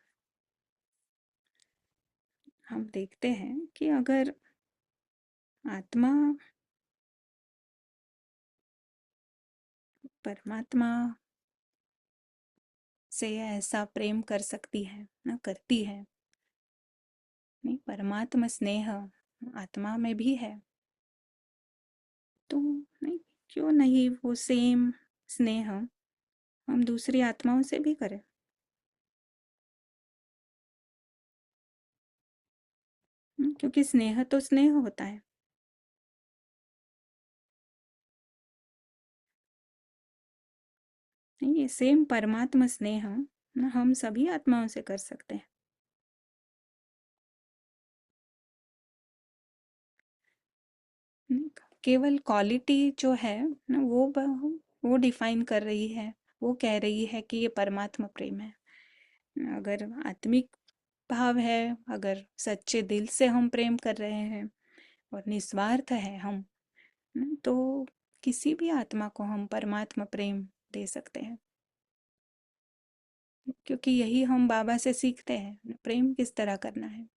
हम देखते हैं कि अगर आत्मा परमात्मा से ऐसा प्रेम कर सकती है ना, करती है। नहीं, परमात्मा स्नेह आत्मा में भी है, तो नहीं, क्यों नहीं वो सेम स्नेह हम दूसरी आत्माओं से भी करें। क्योंकि स्नेह तो स्नेह होता है। नहीं, ये सेम परमात्मा स्नेह ना हम सभी आत्माओं से कर सकते हैं। नहीं, केवल क्वालिटी जो है ना वो डिफाइन कर रही है, वो कह रही है कि ये परमात्मा प्रेम है। अगर आत्मिक भाव है, अगर सच्चे दिल से हम प्रेम कर रहे हैं और निस्वार्थ है हम, तो किसी भी आत्मा को हम परमात्मा प्रेम दे सकते हैं। क्योंकि यही हम बाबा से सीखते हैं, प्रेम किस तरह करना है।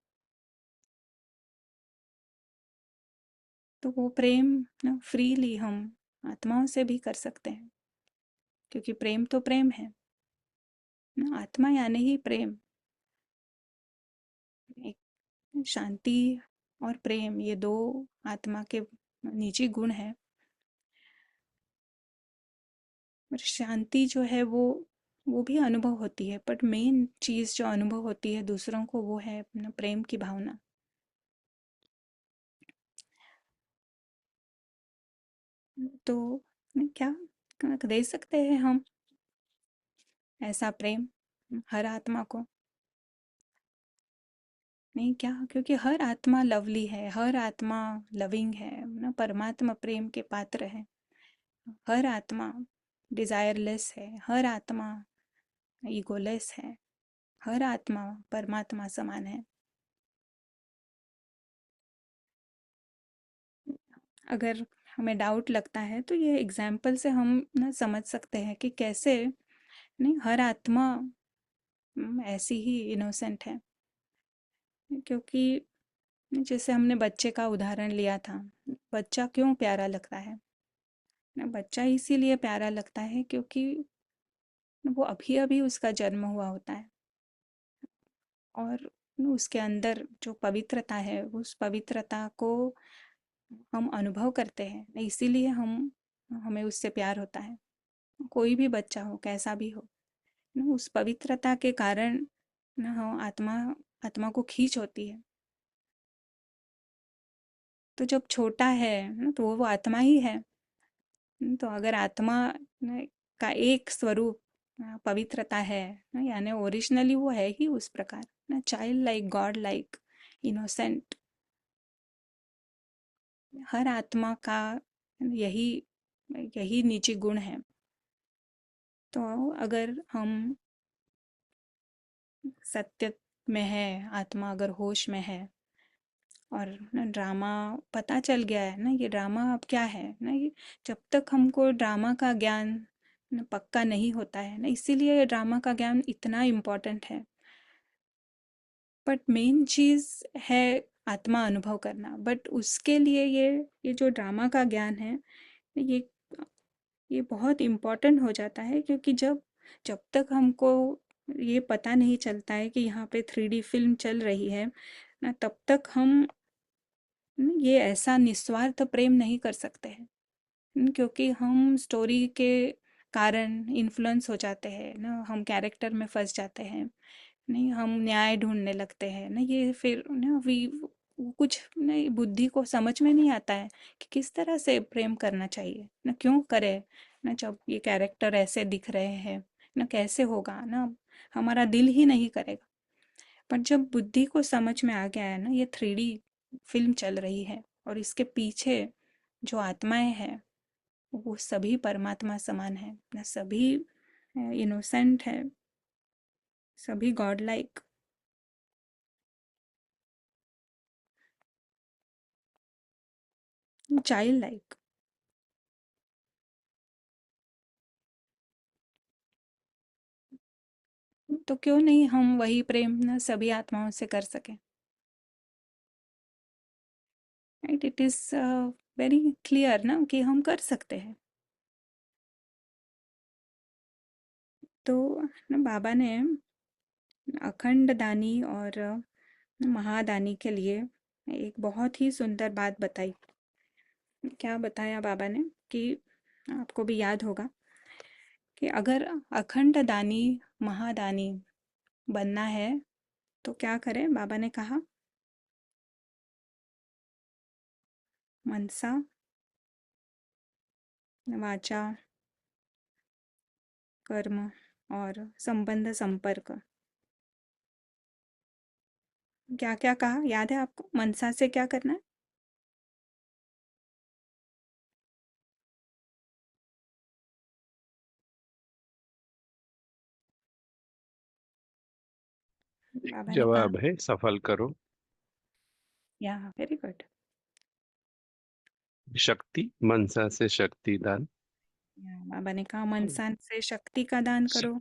तो वो प्रेम ना फ्रीली हम आत्माओं से भी कर सकते हैं, क्योंकि प्रेम तो प्रेम है ना, आत्मा यानी ही प्रेम। एक शांति और प्रेम, ये दो आत्मा के निजी गुण हैं। और शांति जो है वो भी अनुभव होती है, बट मेन चीज़ जो अनुभव होती है दूसरों को, वो है अपना प्रेम की भावना। तो क्या दे सकते हैं हम ऐसा प्रेम हर आत्मा को? नहीं, क्या, क्योंकि हर आत्मा लवली है, हर आत्मा लविंग है ना, परमात्मा प्रेम के पात्र है। हर आत्मा डिजायरलेस है, हर आत्मा ईगोलेस है, हर आत्मा परमात्मा समान है। अगर हमें डाउट लगता है तो ये एग्जाम्पल से हम ना समझ सकते हैं कि कैसे नहीं हर आत्मा ऐसी ही इनोसेंट है। क्योंकि जैसे हमने बच्चे का उदाहरण लिया था, बच्चा क्यों प्यारा लगता है ना, बच्चा इसीलिए प्यारा लगता है क्योंकि वो अभी अभी उसका जन्म हुआ होता है, और उसके अंदर जो पवित्रता है उस पवित्रता को हम अनुभव करते हैं, इसीलिए हमें उससे प्यार होता है। कोई भी बच्चा हो, कैसा भी हो, उस पवित्रता के कारण ना हम आत्मा को खींच होती है। तो जब छोटा है ना, तो वो आत्मा ही है। तो अगर आत्मा न, का एक स्वरूप पवित्रता है ना, यानी ओरिजिनली वो है ही उस प्रकार ना, child like, God like, innocent, हर आत्मा का यही यही निजी गुण है। तो अगर हम सत्य में है, आत्मा अगर होश में है, और ना ड्रामा पता चल गया है ना, ये ड्रामा अब क्या है ना, ये जब तक हमको ड्रामा का ज्ञान न पक्का नहीं होता है ना, इसीलिए ड्रामा का ज्ञान इतना इम्पोर्टेंट है। बट मेन चीज़ है आत्मा अनुभव करना, बट उसके लिए ये जो ड्रामा का ज्ञान है, ये ये बहुत इम्पोर्टेंट हो जाता है, क्योंकि जब जब तक हमको ये पता नहीं चलता है कि यहाँ पे 3D फिल्म चल रही है ना, तब तक हम ये ऐसा निस्वार्थ प्रेम नहीं कर सकते हैं। क्योंकि हम स्टोरी के कारण इन्फ्लुएंस हो जाते हैं ना, हम कैरेक्टर में फंस जाते हैं, नहीं हम न्याय ढूंढने लगते हैं ना, ये फिर ना वो कुछ नहीं, बुद्धि को समझ में नहीं आता है कि किस तरह से प्रेम करना चाहिए ना, क्यों करे ना, जब ये कैरेक्टर ऐसे दिख रहे हैं ना, कैसे होगा ना, हमारा दिल ही नहीं करेगा। पर जब बुद्धि को समझ में आ गया है ना, ये 3D फिल्म चल रही है और इसके पीछे जो आत्माएं हैं, वो सभी परमात्मा समान है ना, सभी इनोसेंट है, सभी गॉड लाइक, चाइल्ड लाइक। तो क्यों नहीं हम वही प्रेम ना सभी आत्माओं से कर सकें। Right, it is very clear ना कि हम कर सकते हैं। तो ना बाबा ने अखंड दानी और महादानी के लिए एक बहुत ही सुंदर बात बताई। क्या बताया बाबा ने कि आपको भी याद होगा कि अगर अखंड दानी महादानी बनना है तो क्या करें, बाबा ने कहा मनसा, वाचा, कर्म और संबंध संपर्क। क्या क्या कहा, याद है आपको? मनसा से क्या करना है? बाबा ने कहा, जवाब है सफल करो। या वेरी गुड। शक्ति मनसा से शक्ति दान। बाबा ने कहा मनसा से शक्ति का दान करो,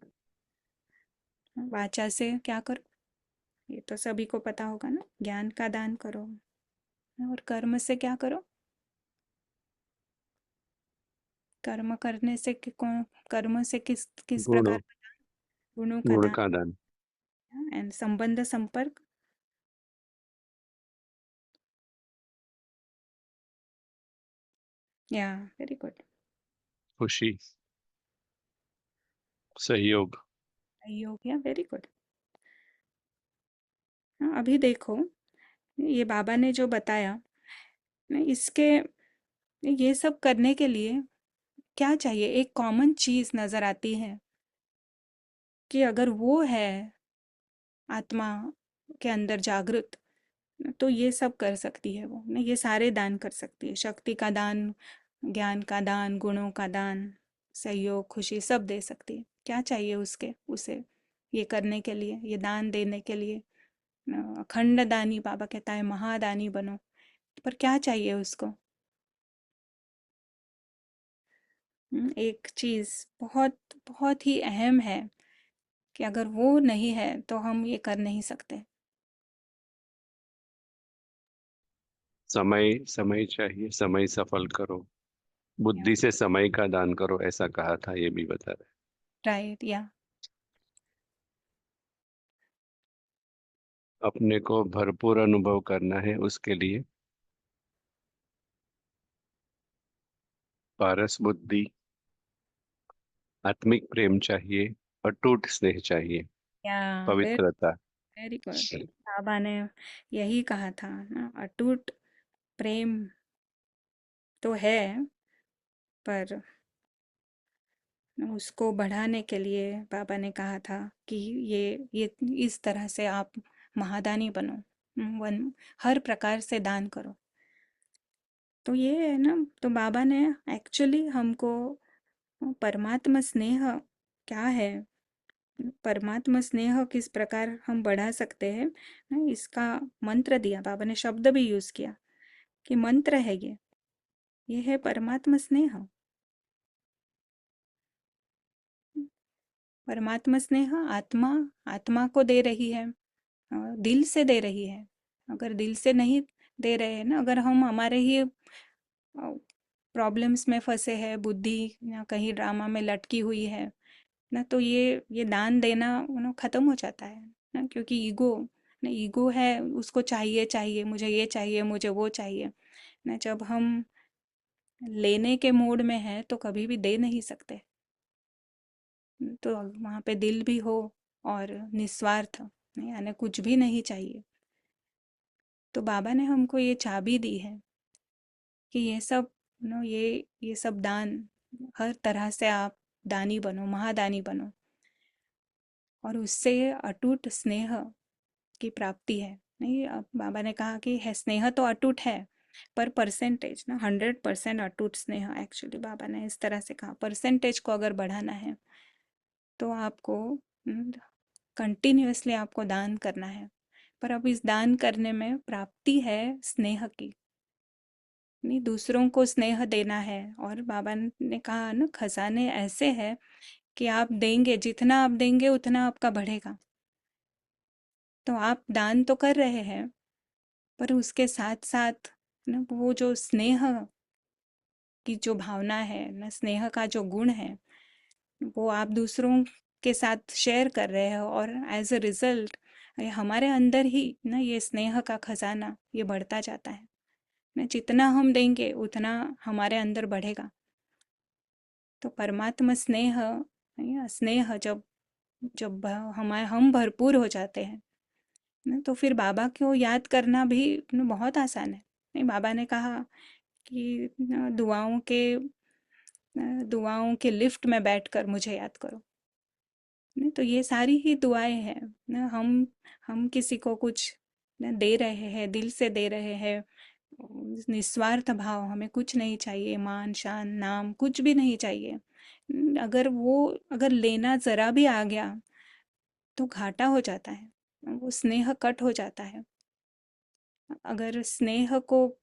वाचा से क्या करो, ये तो सभी को पता होगा ना, ज्ञान का दान करो, और कर्म से क्या करो, कर्म करने से कर्म से किस किस गुण प्रकार का दान? गुणों का गुण दान। का दान। एंड संबंध संपर्क। या वेरी गुड। खुशी सहयोग। योग, या वेरी गुड। अभी देखो, ये बाबा ने जो बताया ना, इसके ये सब करने के लिए क्या चाहिए, एक कॉमन चीज नजर आती है कि अगर वो है आत्मा के अंदर जागृत, तो ये सब कर सकती है, वो ना ये सारे दान कर सकती है, शक्ति का दान, ज्ञान का दान, गुणों का दान, सहयोग, खुशी सब दे सकती है। क्या चाहिए उसके उसे ये करने के लिए, ये दान देने के लिए? अखंड दानी बाबा कहता है महादानी बनो, पर क्या चाहिए उसको? एक चीज बहुत बहुत ही अहम है कि अगर वो नहीं है तो हम ये कर नहीं सकते। समय समय चाहिए, समय सफल करो। बुद्धि से समय का दान करो, ऐसा कहा था, ये भी बता रहे। राइट, या अपने को भरपूर अनुभव करना है, उसके लिए पारस बुद्धि, आत्मिक प्रेम चाहिए, अटूट स्नेह चाहिए, या पवित्रता। Very good. बाबा ने यही कहा था ना, अटूट प्रेम तो है, पर उसको बढ़ाने के लिए बाबा ने कहा था कि ये इस तरह से आप महादानी बनो, वन हर प्रकार से दान करो। तो ये है ना, तो बाबा ने एक्चुअली हमको परमात्मा स्नेह क्या है, परमात्मा स्नेह किस प्रकार हम बढ़ा सकते हैं ना, इसका मंत्र दिया। बाबा ने शब्द भी यूज किया कि मंत्र है ये है परमात्मा स्नेह। परमात्मा स्नेह आत्मा आत्मा को दे रही है, दिल से दे रही है। अगर दिल से नहीं दे रहे हैं ना, अगर हम हमारे ही प्रॉब्लम्स में फंसे हैं, बुद्धि या कहीं ड्रामा में लटकी हुई है ना, तो ये दान देना खत्म हो जाता है ना, क्योंकि ईगो ना, ईगो है, उसको चाहिए चाहिए, मुझे ये चाहिए, मुझे वो चाहिए ना। जब हम लेने के मूड में हैं तो कभी भी दे नहीं सकते। तो वहाँ पे दिल भी हो और निस्वार्थ, यानी कुछ भी नहीं चाहिए। तो बाबा ने हमको ये चाबी दी है कि ये सब ये सब दान, हर तरह से आप दानी बनो, महादानी बनो, और उससे अटूट स्नेह की प्राप्ति है। नहीं, अब बाबा ने कहा कि है स्नेह तो अटूट है, पर परसेंटेज ना 100% अटूट स्नेह, एक्चुअली बाबा ने इस तरह से कहा, परसेंटेज को अगर बढ़ाना है तो आपको कंटिन्यूअसली आपको दान करना है। पर अब इस दान करने में प्राप्ति है स्नेह की, नहीं, दूसरों को स्नेह देना है। और बाबा ने कहा ना, खजाने ऐसे हैं कि आप देंगे, जितना आप देंगे उतना आपका बढ़ेगा। तो आप दान तो कर रहे हैं, पर उसके साथ साथ ना वो जो स्नेह की जो भावना है ना, स्नेह का जो गुण है, वो आप दूसरों के साथ शेयर कर रहे हो, और एज अ रिजल्ट हमारे अंदर ही ना ये स्नेह का खजाना ये बढ़ता जाता है ना। जितना हम देंगे उतना हमारे अंदर बढ़ेगा। तो परमात्मा स्नेह, स्नेह जब जब हम भरपूर हो जाते हैं ना, तो फिर बाबा को याद करना भी ना बहुत आसान है। नहीं, बाबा ने कहा कि दुआओं के लिफ्ट में बैठकर मुझे याद करो। नहीं, तो ये सारी ही दुआएं हैं ना। हम किसी को कुछ ना दे रहे हैं, दिल से दे रहे हैं, निस्वार्थ भाव, हमें कुछ नहीं चाहिए, मान शान नाम कुछ भी नहीं चाहिए। अगर लेना जरा भी आ गया तो घाटा हो जाता है, वो स्नेह कट हो जाता है। अगर स्नेह को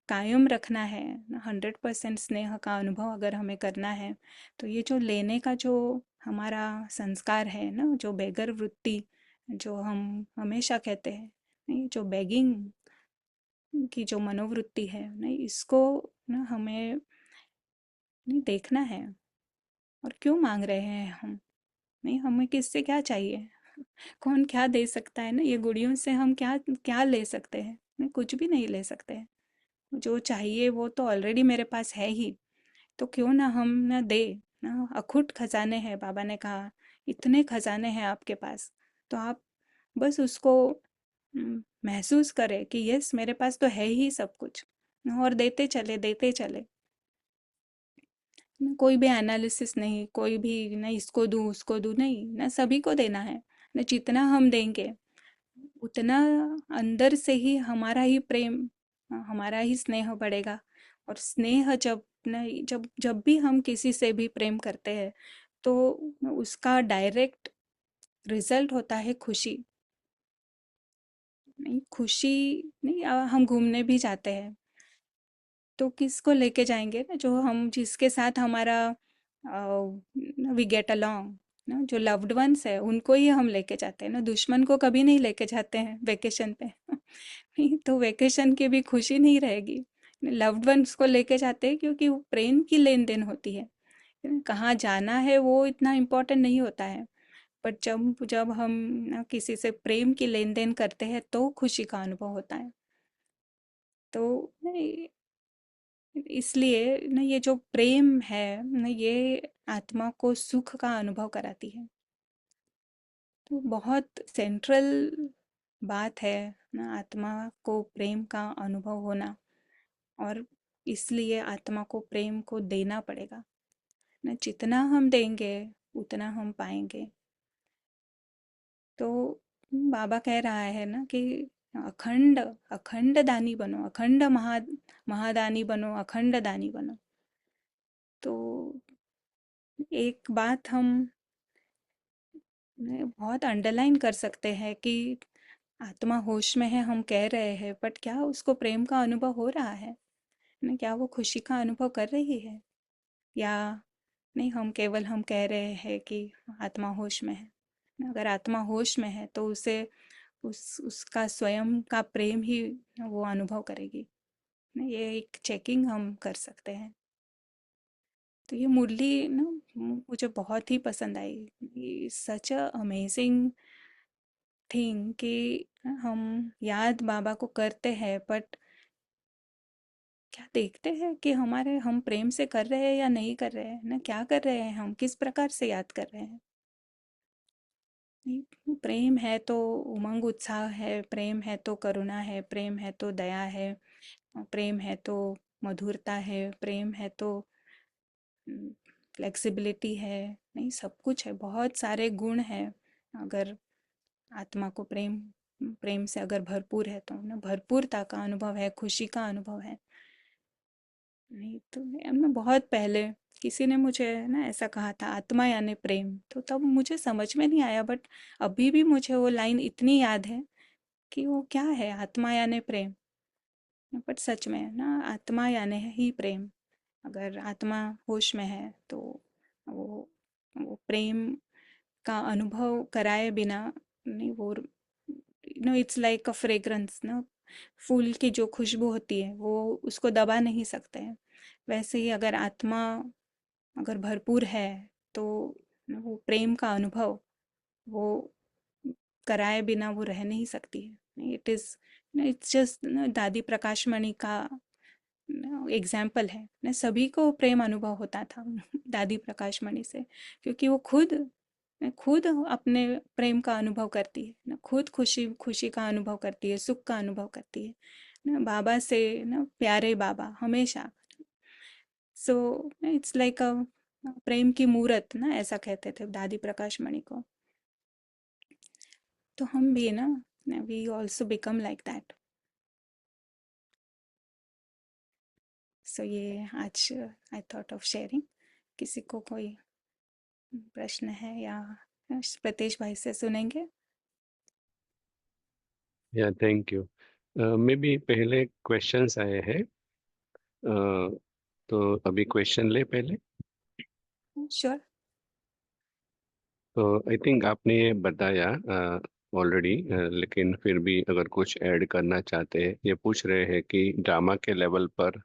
कायम रखना है, 100% स्नेह का अनुभव अगर हमें करना है, तो ये जो लेने का जो हमारा संस्कार है ना, जो बेगर वृत्ति जो हम हमेशा कहते हैं, नहीं, जो बेगिंग की जो मनोवृत्ति है नहीं, इसको ना हमें नहीं देखना है। और क्यों मांग रहे हैं हम, नहीं, हमें किससे क्या चाहिए, कौन क्या दे सकता है ना, ये गुड़ियों से हम क्या क्या ले सकते हैं, नहीं, कुछ भी नहीं ले सकते हैं। जो चाहिए वो तो ऑलरेडी मेरे पास है ही, तो क्यों ना हम ना दे ना। अखुट खजाने हैं, बाबा ने कहा, इतने खजाने हैं आपके पास, तो आप बस उसको महसूस करें कि यस, मेरे पास तो है ही सब कुछ, और देते चले देते चले। कोई भी एनालिसिस नहीं, कोई भी ना इसको दूं उसको दूं, नहीं ना, सभी को देना है ना। जितना हम देंगे उतना अंदर से ही हमारा ही प्रेम, हमारा ही स्नेह बढ़ेगा। और स्नेह जब न जब जब भी हम किसी से भी प्रेम करते हैं, तो उसका डायरेक्ट रिजल्ट होता है खुशी। नहीं, खुशी नहीं, हम घूमने भी जाते हैं तो किसको लेके जाएंगे ना, जो हम जिसके साथ हमारा वी गेट अलोंग ना, जो लव्ड वंस है उनको ही हम लेके जाते हैं ना, दुश्मन को कभी नहीं लेके जाते हैं वेकेशन पे। नहीं, तो वेकेशन की भी खुशी नहीं रहेगी। लव्ड वंस को लेके जाते हैं क्योंकि वो प्रेम की लेन देन होती है। कहाँ जाना है वो इतना इम्पोर्टेंट नहीं होता है, बट जब जब हम ना किसी से प्रेम की लेन देन करते हैं तो खुशी का अनुभव होता है। तो इसलिए ना ये जो प्रेम है ना, ये आत्मा को सुख का अनुभव कराती है। तो बहुत सेंट्रल बात है ना, आत्मा को प्रेम का अनुभव होना। और इसलिए आत्मा को प्रेम को देना पड़ेगा ना, जितना हम देंगे उतना हम पाएंगे। तो बाबा कह रहा है ना कि अखंड अखंड दानी बनो, अखंड महादानी बनो, अखंड दानी बनो। तो एक बात हम बहुत अंडरलाइन कर सकते हैं कि आत्मा होश में है, हम कह रहे हैं, बट क्या उसको प्रेम का अनुभव हो रहा है ना, क्या वो खुशी का अनुभव कर रही है, या नहीं, हम कह रहे हैं कि आत्मा होश में है। अगर आत्मा होश में है तो उसे उसका स्वयं का प्रेम ही वो अनुभव करेगी। ये एक चेकिंग हम कर सकते हैं। तो ये मुरली ना मुझे बहुत ही पसंद आई। सच अ अमेजिंग थिंग कि हम याद बाबा को करते हैं, बट क्या देखते हैं कि हमारे हम प्रेम से कर रहे हैं या नहीं कर रहे हैं ना, क्या कर रहे हैं, हम किस प्रकार से याद कर रहे हैं। नहीं, प्रेम है तो उमंग उत्साह है, प्रेम है तो करुणा है, प्रेम है तो दया है, प्रेम है तो मधुरता है, प्रेम है तो फ्लेक्सिबिलिटी है। नहीं, सब कुछ है, बहुत सारे गुण हैं। अगर आत्मा को प्रेम प्रेम से अगर भरपूर है तो ना, भरपूरता का अनुभव है, खुशी का अनुभव है। नहीं तो मैं बहुत पहले किसी ने मुझे ना ऐसा कहा था, आत्मा यानी प्रेम, तो तब मुझे समझ में नहीं आया, बट अभी भी मुझे वो लाइन इतनी याद है कि वो क्या है आत्मा यानी प्रेम। बट सच में ना, आत्मा यानी ही प्रेम। अगर आत्मा होश में है तो वो वो प्रेम का अनुभव कराए बिना नहीं, वो इट्स लाइक अ फ्रेग्रेंस ना, फूल की जो खुशबू होती है वो उसको दबा नहीं सकते हैं। वैसे ही अगर आत्मा अगर भरपूर है तो वो प्रेम का अनुभव वो कराए बिना वो रह नहीं सकती है। इट्स जस्ट दादी प्रकाश मणि का एग्जाम्पल है ना, सभी को प्रेम अनुभव होता था दादी प्रकाश मणि से, क्योंकि वो खुद अपने प्रेम का अनुभव करती है ना, खुद खुशी खुशी का अनुभव करती है, सुख का अनुभव करती है ना, बाबा से ना, प्यारे बाबा हमेशा। सो इट्स लाइक अ प्रेम की मूरत ना, ऐसा कहते थे दादी प्रकाश मणि को। तो हम भी ना, we also become like that. So ये आज आई थॉट ऑफ शेयरिंग। किसी को कोई प्रश्न है या प्रतेश भाई से सुनेंगे। या थैंक यू। मे बी पहले क्वेश्चंस आए हैं, तो अभी क्वेश्चन ले पहले। श्योर। तो आई थिंक आपने ये बताया ऑलरेडी, लेकिन फिर भी अगर कुछ ऐड करना चाहते हैं, ये पूछ रहे हैं कि ड्रामा के लेवल पर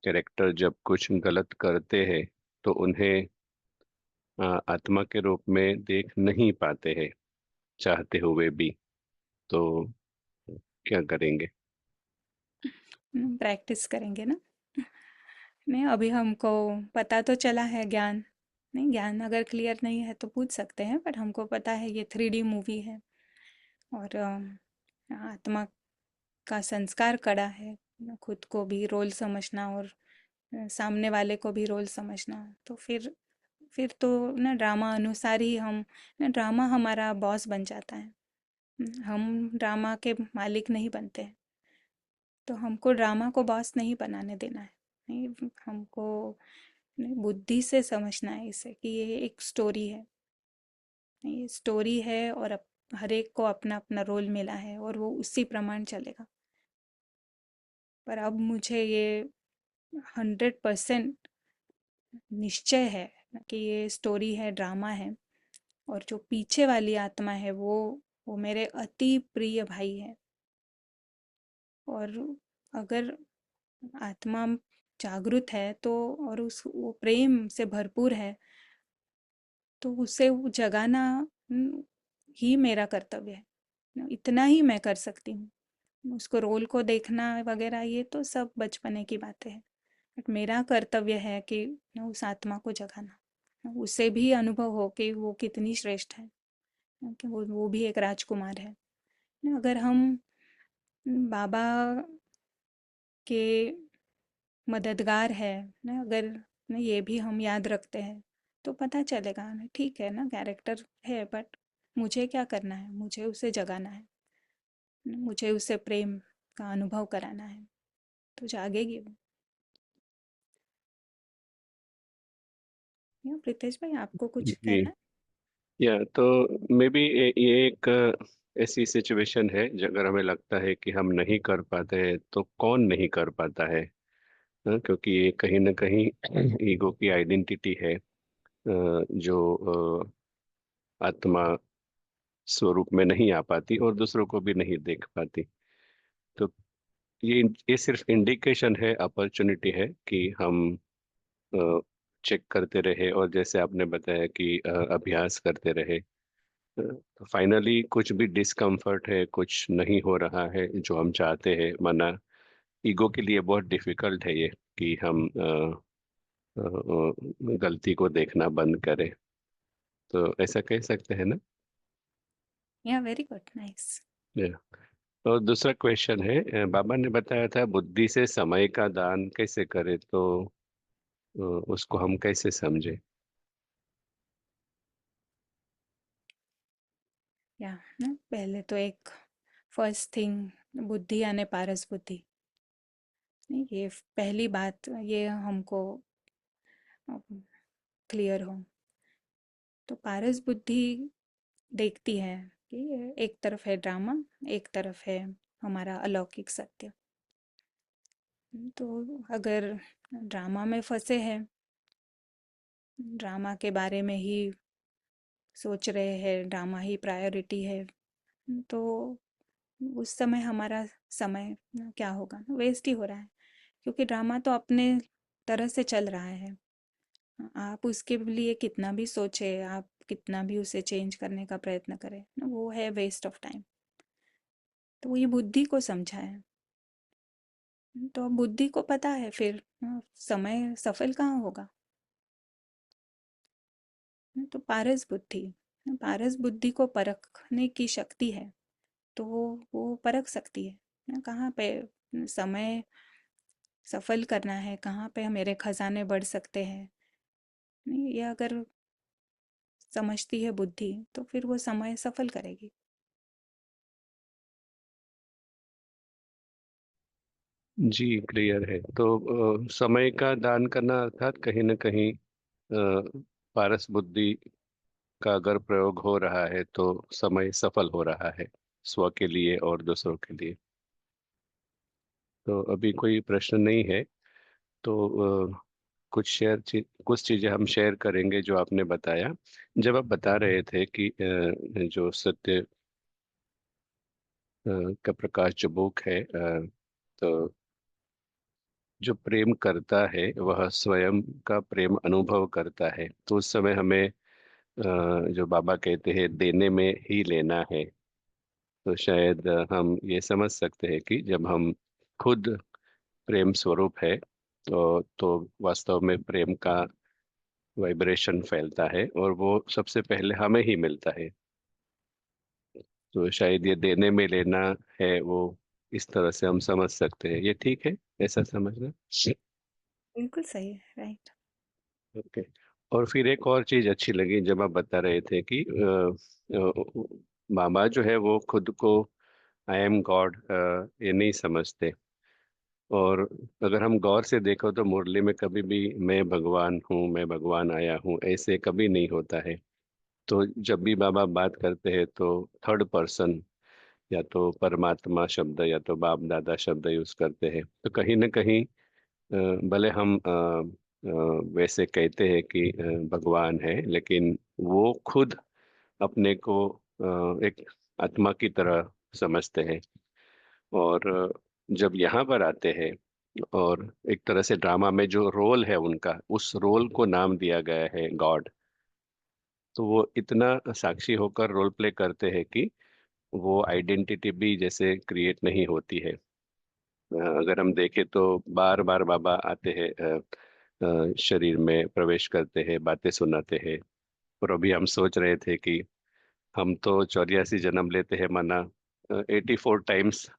कैरेक्टर जब कुछ गलत करते हैं तो उन्हें आत्मा के रूप में देख नहीं पाते हैं चाहते हुए भी, तो क्या करेंगे? प्रैक्टिस करेंगे ना। नहीं, अभी हमको पता तो चला है ज्ञान। नहीं, ज्ञान अगर क्लियर नहीं है तो पूछ सकते हैं, बट हमको पता है ये 3D मूवी है और आत्मा का संस्कार कड़ा है। खुद को भी रोल समझना और सामने वाले को भी रोल समझना, तो फिर तो ना ड्रामा अनुसार ही हम ना, ड्रामा हमारा बॉस बन जाता है। हम ड्रामा के मालिक नहीं बनते हैं। तो हमको ड्रामा को बॉस नहीं बनाने देना है। नहीं, हमको नहीं, बुद्धि से समझना है इसे कि ये एक स्टोरी है। ये स्टोरी है और हर एक को अपना अपना रोल मिला है और वो उसी प्रमाण चलेगा। पर अब मुझे ये 100% निश्चय है कि ये स्टोरी है, ड्रामा है, और जो पीछे वाली आत्मा है वो मेरे अति प्रिय भाई है। और अगर आत्मा जागृत है तो, और उस वो प्रेम से भरपूर है, तो उसे वो जगाना ही मेरा कर्तव्य है। इतना ही मैं कर सकती हूँ। उसको रोल को देखना वगैरह ये तो सब बचपने की बातें हैं, बट मेरा कर्तव्य है कि उस आत्मा को जगाना, उसे भी अनुभव हो कि वो कितनी श्रेष्ठ है, कि वो भी एक राजकुमार है। अगर हम बाबा के मददगार है ना, अगर ना ये भी हम याद रखते हैं तो पता चलेगा ना, ठीक है ना, कैरेक्टर है, बट मुझे क्या करना है, मुझे उसे जगाना है ना, मुझे उसे प्रेम का अनुभव कराना है, तो जागेगी वो। या प्रीतेश भाई, आपको कुछ जी। कहना है? या तो मे बी ये एक ऐसी सिचुएशन है, अगर हमें लगता है कि हम नहीं कर पाते हैं, तो कौन नहीं कर पाता है? क्योंकि ये कहीं ना कहीं ईगो की आइडेंटिटी है, जो आत्मा स्वरूप में नहीं आ पाती और दूसरों को भी नहीं देख पाती। तो ये सिर्फ इंडिकेशन है, अपॉर्चुनिटी है कि हम चेक करते रहे, और जैसे आपने बताया कि अभ्यास करते रहे। तो फाइनली कुछ भी डिस्कम्फर्ट है, कुछ नहीं हो रहा है जो हम चाहते हैं, माना ईगो के लिए बहुत डिफिकल्ट है ये कि हम गलती को देखना बंद करें। तो ऐसा कह सकते हैं ना। या वेरी गुड, नाइस। Yeah. और दूसरा क्वेश्चन है, बाबा ने बताया था बुद्धि से समय का दान कैसे करें, तो उसको हम कैसे समझे। या ना, पहले तो एक फर्स्ट थिंग, बुद्धि यानी पारस बुद्धि। नहीं, ये पहली बात, ये हमको क्लियर हो। तो पारस बुद्धि देखती है कि एक तरफ है ड्रामा, एक तरफ है हमारा अलौकिक सत्य। तो अगर ड्रामा में फंसे हैं, ड्रामा के बारे में ही सोच रहे हैं, ड्रामा ही प्रायोरिटी है, तो उस समय हमारा समय क्या होगा, वेस्ट ही हो रहा है। क्योंकि ड्रामा तो अपने तरह से चल रहा है। आप उसके लिए कितना भी सोचे, आप कितना भी उसे चेंज करने का प्रयत्न करें, वो है वेस्ट ऑफ टाइम। तो वो ये बुद्धि को समझा है। तो अब बुद्धि को पता है फिर समय सफल कहाँ होगा। तो पारस बुद्धि को परखने की शक्ति है। तो वो परख सकती है ना, कहाँ पे समय सफल करना है, कहाँ पे मेरे खजाने बढ़ सकते हैं। नहीं, ये अगर समझती है बुद्धि, तो फिर वो समय सफल करेगी। जी, क्लियर है। तो समय का दान करना अर्थात कहीं ना कहीं पारस बुद्धि का अगर प्रयोग हो रहा है तो समय सफल हो रहा है, स्व के लिए और दूसरों के लिए। तो अभी कोई प्रश्न नहीं है। तो कुछ चीजें हम शेयर करेंगे जो आपने बताया। जब आप बता रहे थे कि जो सत्य का प्रकाश जो बुक है, तो जो प्रेम करता है वह स्वयं का प्रेम अनुभव करता है, तो उस समय हमें जो बाबा कहते हैं देने में ही लेना है। तो शायद हम ये समझ सकते हैं कि जब हम खुद प्रेम स्वरूप है तो वास्तव में प्रेम का वाइब्रेशन फैलता है और वो सबसे पहले हमें ही मिलता है। तो शायद ये देने में लेना है, वो इस तरह से हम समझ सकते हैं। ये ठीक है ऐसा समझना। बिल्कुल सही है, राइट। ओके। और फिर एक और चीज अच्छी लगी जब आप बता रहे थे कि बाबा जो है वो खुद को आई एम गॉड ये नहीं समझते। और अगर हम गौर से देखो तो मुरली में कभी भी मैं भगवान हूँ, मैं भगवान आया हूँ, ऐसे कभी नहीं होता है। तो जब भी बाबा बात करते हैं तो थर्ड पर्सन, या तो परमात्मा शब्द या तो बाप दादा शब्द यूज करते हैं। तो कहीं ना कहीं भले हम वैसे कहते हैं कि भगवान है, लेकिन वो खुद अपने को एक आत्मा की तरह समझते हैं। और जब यहाँ पर आते हैं और एक तरह से ड्रामा में जो रोल है उनका, उस रोल को नाम दिया गया है गॉड, तो वो इतना साक्षी होकर रोल प्ले करते हैं कि वो आइडेंटिटी भी जैसे क्रिएट नहीं होती है। अगर हम देखें तो बार बार बाबा आते हैं, शरीर में प्रवेश करते हैं, बातें सुनाते हैं। और अभी हम सोच रहे थे कि हम तो 84 जन्म लेते हैं, माना 84 टाइम्स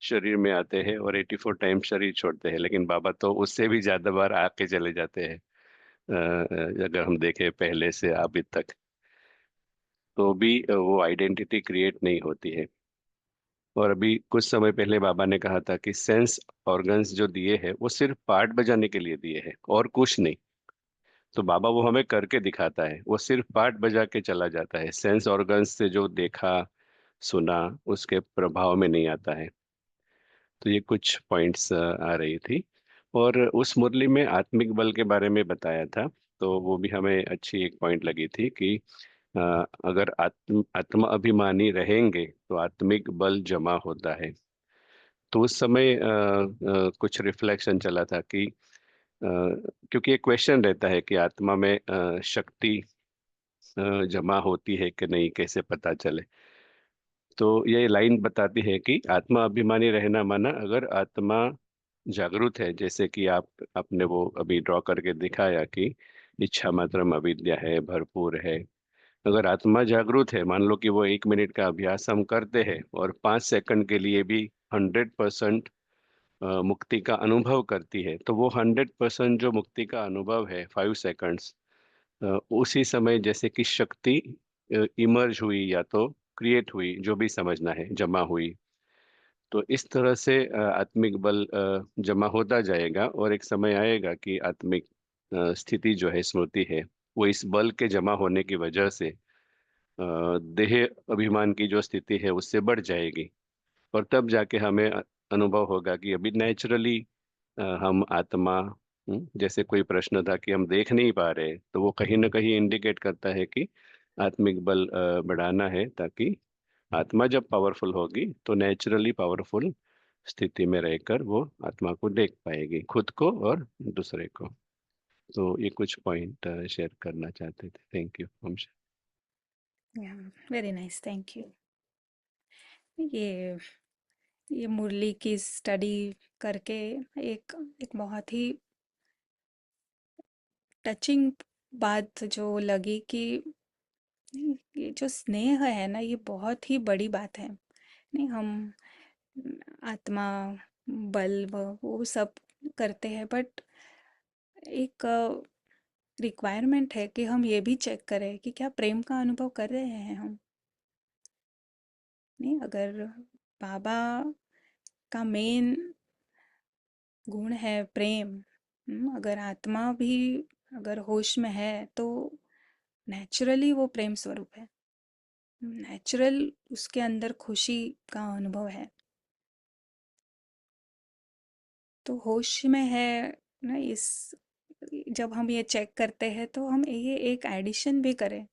शरीर में आते हैं और 84 टाइम्स शरीर छोड़ते हैं, लेकिन बाबा तो उससे भी ज्यादा बार आके चले जाते हैं। अगर हम देखें पहले से अभी तक, तो भी वो आइडेंटिटी क्रिएट नहीं होती है। और अभी कुछ समय पहले बाबा ने कहा था कि सेंस ऑर्गन्स जो दिए हैं वो सिर्फ पार्ट बजाने के लिए दिए हैं और कुछ नहीं। तो बाबा वो हमें करके दिखाता है, वो सिर्फ पार्ट बजा के चला जाता है, सेंस ऑर्गन्स से जो देखा सुना उसके प्रभाव में नहीं आता है। तो ये कुछ पॉइंट्स आ रही थी। और उस मुरली में आत्मिक बल के बारे में बताया था। तो वो भी हमें अच्छी एक पॉइंट लगी थी कि अ, अगर आत्म अभिमानी रहेंगे तो आत्मिक बल जमा होता है। तो उस समय कुछ रिफ्लेक्शन चला था कि क्योंकि एक क्वेश्चन रहता है कि आत्मा में शक्ति जमा होती है कि नहीं, कैसे पता चले। तो ये लाइन बताती है कि आत्मा अभिमानी रहना माना अगर आत्मा जागरूक है, जैसे कि आपने वो अभी ड्रॉ करके दिखाया कि इच्छा मात्रम अविद्या है, भरपूर है। अगर आत्मा जागरूक है, मान लो कि वो 1 मिनट का अभ्यास हम करते हैं और 5 सेकंड के लिए भी 100% मुक्ति का अनुभव करती है, तो वो 100% जो मुक्ति का अनुभव है 5 सेकंड्स, उसी समय जैसे कि शक्ति इमर्ज हुई या तो क्रिएट हुई, जो भी समझना है, जमा हुई। तो इस तरह से आत्मिक बल जमा होता जाएगा और एक समय आएगा कि आत्मिक स्थिति जो है, स्मृति है, वो इस बल के जमा होने की वजह से देह अभिमान की जो स्थिति है उससे बढ़ जाएगी। और तब जाके हमें अनुभव होगा कि अभी नेचुरली हम आत्मा, जैसे कोई प्रश्न था कि हम देख नहीं पा रहे, तो वो कहीं ना कहीं इंडिकेट करता है कि आत्मिक बल बढ़ाना है, ताकि आत्मा जब पावरफुल होगी तो नेचुरली पावरफुल स्थिति में रहकर वो आत्मा को देख पाएगी, खुद को और दूसरे को। तो ये कुछ पॉइंट शेयर करना चाहते थे। Thank you. हम वेरी नाइस, थैंक यू। ये ये मुरली की स्टडी करके एक एक बहुत ही टचिंग बात जो लगी कि ये जो स्नेह है ना, ये बहुत ही बड़ी बात है। नहीं, हम आत्मा, बल वो सब करते हैं, बट एक रिक्वायरमेंट है कि हम ये भी चेक करें कि क्या प्रेम का अनुभव कर रहे हैं हम। नहीं, अगर बाबा का मेन गुण है प्रेम, अगर आत्मा भी अगर होश में है तो नेचुरली वो प्रेम स्वरूप है, नेचुरल उसके अंदर खुशी का अनुभव है। तो होश में है ना, इस जब हम ये चेक करते हैं तो हम ये एक एडिशन भी करें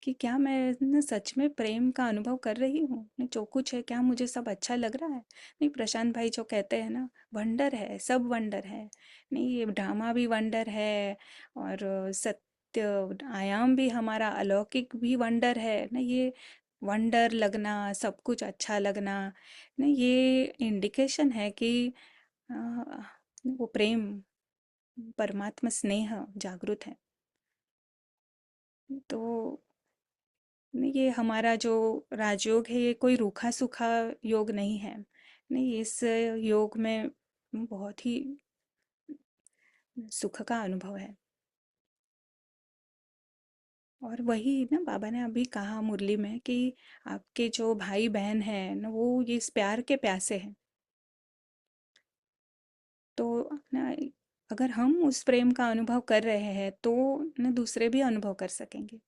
कि क्या मैं ना सच में प्रेम का अनुभव कर रही हूँ, नहीं जो कुछ है क्या मुझे सब अच्छा लग रहा है। नहीं, प्रशांत भाई जो कहते हैं ना, वंडर है, सब वंडर है। नहीं, ये ड्रामा भी वंडर है, और सत्य आयाम भी हमारा अलौकिक भी वंडर है ना। ये वंडर लगना, सब कुछ अच्छा लगना, नहीं ये इंडिकेशन है कि अ, वो प्रेम, परमात्मा स्नेह जागृत है। तो नहीं, ये हमारा जो राजयोग है ये कोई रूखा सूखा योग नहीं है। नहीं, इस योग में बहुत ही सुख का अनुभव है। और वही ना बाबा ने अभी कहा मुरली में कि आपके जो भाई बहन हैं ना, वो ये इस प्यार के प्यासे हैं। तो ना, अगर हम उस प्रेम का अनुभव कर रहे हैं तो ना दूसरे भी अनुभव कर सकेंगे।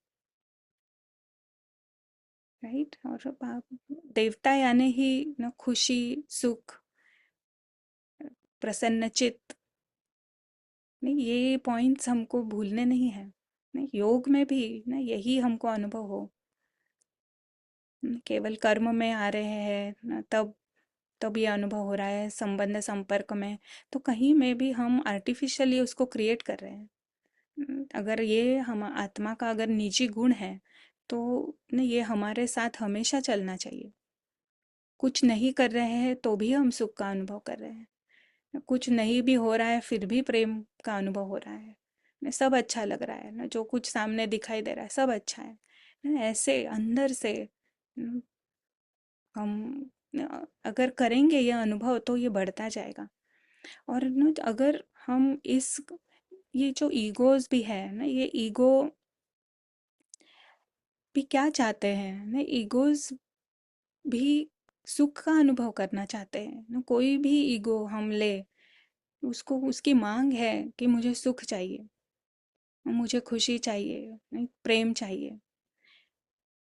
राइट। और देवता यानी ही ना खुशी, सुख, प्रसन्नचित्त। नहीं, ये पॉइंट्स हमको भूलने नहीं है। नहीं, योग में भी ना यही हमको अनुभव हो। केवल कर्म में आ रहे हैं ना, तब तब ये अनुभव हो रहा है, संबंध संपर्क में तो कहीं में भी हम आर्टिफिशियली उसको क्रिएट कर रहे हैं। अगर ये हम आत्मा का अगर निजी गुण है तो ना ये हमारे साथ हमेशा चलना चाहिए। कुछ नहीं कर रहे हैं तो भी हम सुख का अनुभव कर रहे हैं, कुछ नहीं भी हो रहा है फिर भी प्रेम का अनुभव हो रहा है ना, सब अच्छा लग रहा है ना, जो कुछ सामने दिखाई दे रहा है सब अच्छा है ना, ऐसे अंदर से न, हम अगर करेंगे ये अनुभव तो ये बढ़ता जाएगा। और न अगर हम इस ये जो ईगोज भी है ना, ये ईगो भी क्या चाहते हैं ना, ईगोज भी सुख का अनुभव करना चाहते हैं ना। कोई भी ईगो हम ले, उसको उसकी मांग है कि मुझे सुख चाहिए, मुझे खुशी चाहिए, नहीं, प्रेम चाहिए।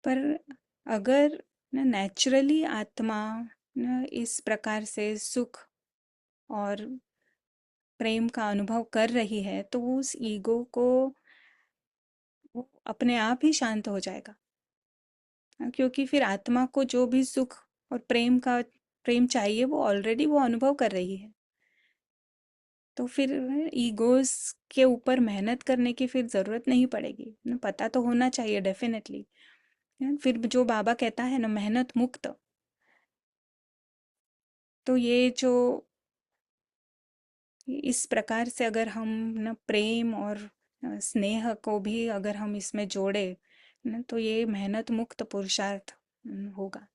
पर अगर न नेचुरली आत्मा न इस प्रकार से सुख और प्रेम का अनुभव कर रही है तो वो उस ईगो को वो अपने आप ही शांत हो जाएगा। क्योंकि फिर आत्मा को जो भी सुख और प्रेम चाहिए वो ऑलरेडी वो अनुभव कर रही है। तो फिर ईगोस के ऊपर मेहनत करने की फिर जरूरत नहीं पड़ेगी ना, पता तो होना चाहिए डेफिनेटली। फिर जो बाबा कहता है ना मेहनत मुक्त, तो ये जो इस प्रकार से अगर हम ना प्रेम और स्नेह को भी अगर हम इसमें जोड़े ना, तो ये मेहनत मुक्त पुरुषार्थ होगा।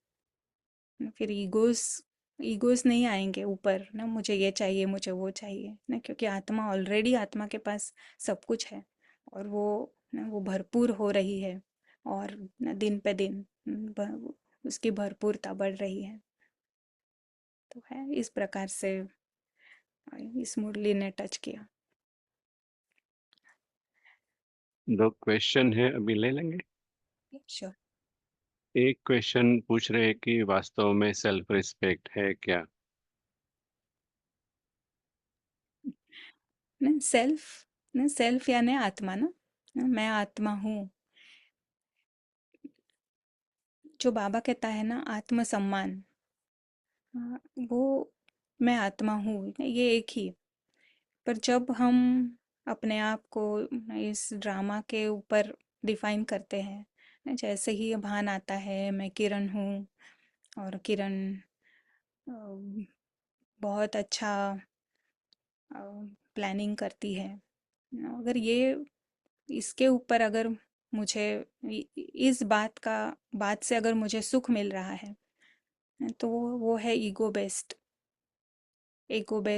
फिर ईगोस ईगोस नहीं आएंगे ऊपर ना, मुझे ये चाहिए मुझे वो चाहिए ना, क्योंकि आत्मा ऑलरेडी आत्मा के पास सब कुछ है और वो ना वो भरपूर हो रही है। और ना दिन पे दिन उसकी भरपूरता बढ़ रही है। तो है इस प्रकार से इस मुरली ने टच किया। दो क्वेश्चन है, अभी ले लेंगे। श्योर। एक क्वेश्चन पूछ रहे हैं कि वास्तव में सेल्फ रिस्पेक्ट है क्या? ना सेल्फ, ना सेल्फ यानी आत्मा ना मैं आत्मा हूँ। जो बाबा कहता है ना आत्मसम्मान, वो मैं आत्मा हूँ ये एक ही। पर जब हम अपने आप को इस ड्रामा के ऊपर डिफाइन करते हैं, जैसे ही ये भान आता है मैं किरण हूँ और किरण बहुत अच्छा प्लानिंग करती है, अगर ये इसके ऊपर अगर मुझे इस बात से अगर मुझे सुख मिल रहा है तो वो है ईगो बेस्ड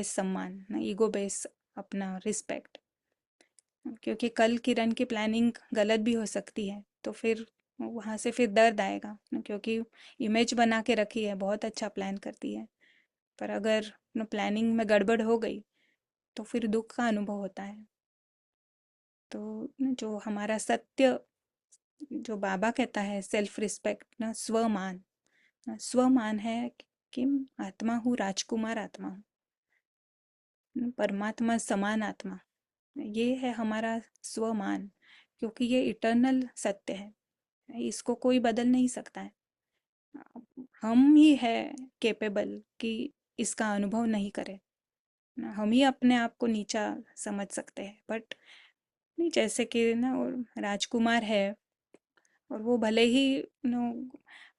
सम्मान ना, ईगो बेस्ड अपना रिस्पेक्ट। क्योंकि कल किरण की प्लानिंग गलत भी हो सकती है तो फिर वहाँ से फिर दर्द आएगा ना, क्योंकि इमेज बना के रखी है बहुत अच्छा प्लान करती है, पर अगर प्लानिंग में गड़बड़ हो गई तो फिर दुख का अनुभव होता है। तो जो हमारा सत्य, जो बाबा कहता है सेल्फ रिस्पेक्ट ना, स्वमान ना, स्वमान है कि आत्मा हूँ, राजकुमार आत्मा हूँ, परमात्मा समान आत्मा, ये है हमारा स्वमान। क्योंकि ये इटर्नल सत्य है, इसको कोई बदल नहीं सकता है। हम ही है केपेबल कि इसका अनुभव नहीं करें। हम ही अपने आप को नीचा समझ सकते हैं, बट नहीं, जैसे कि ना वो राजकुमार है और वो भले ही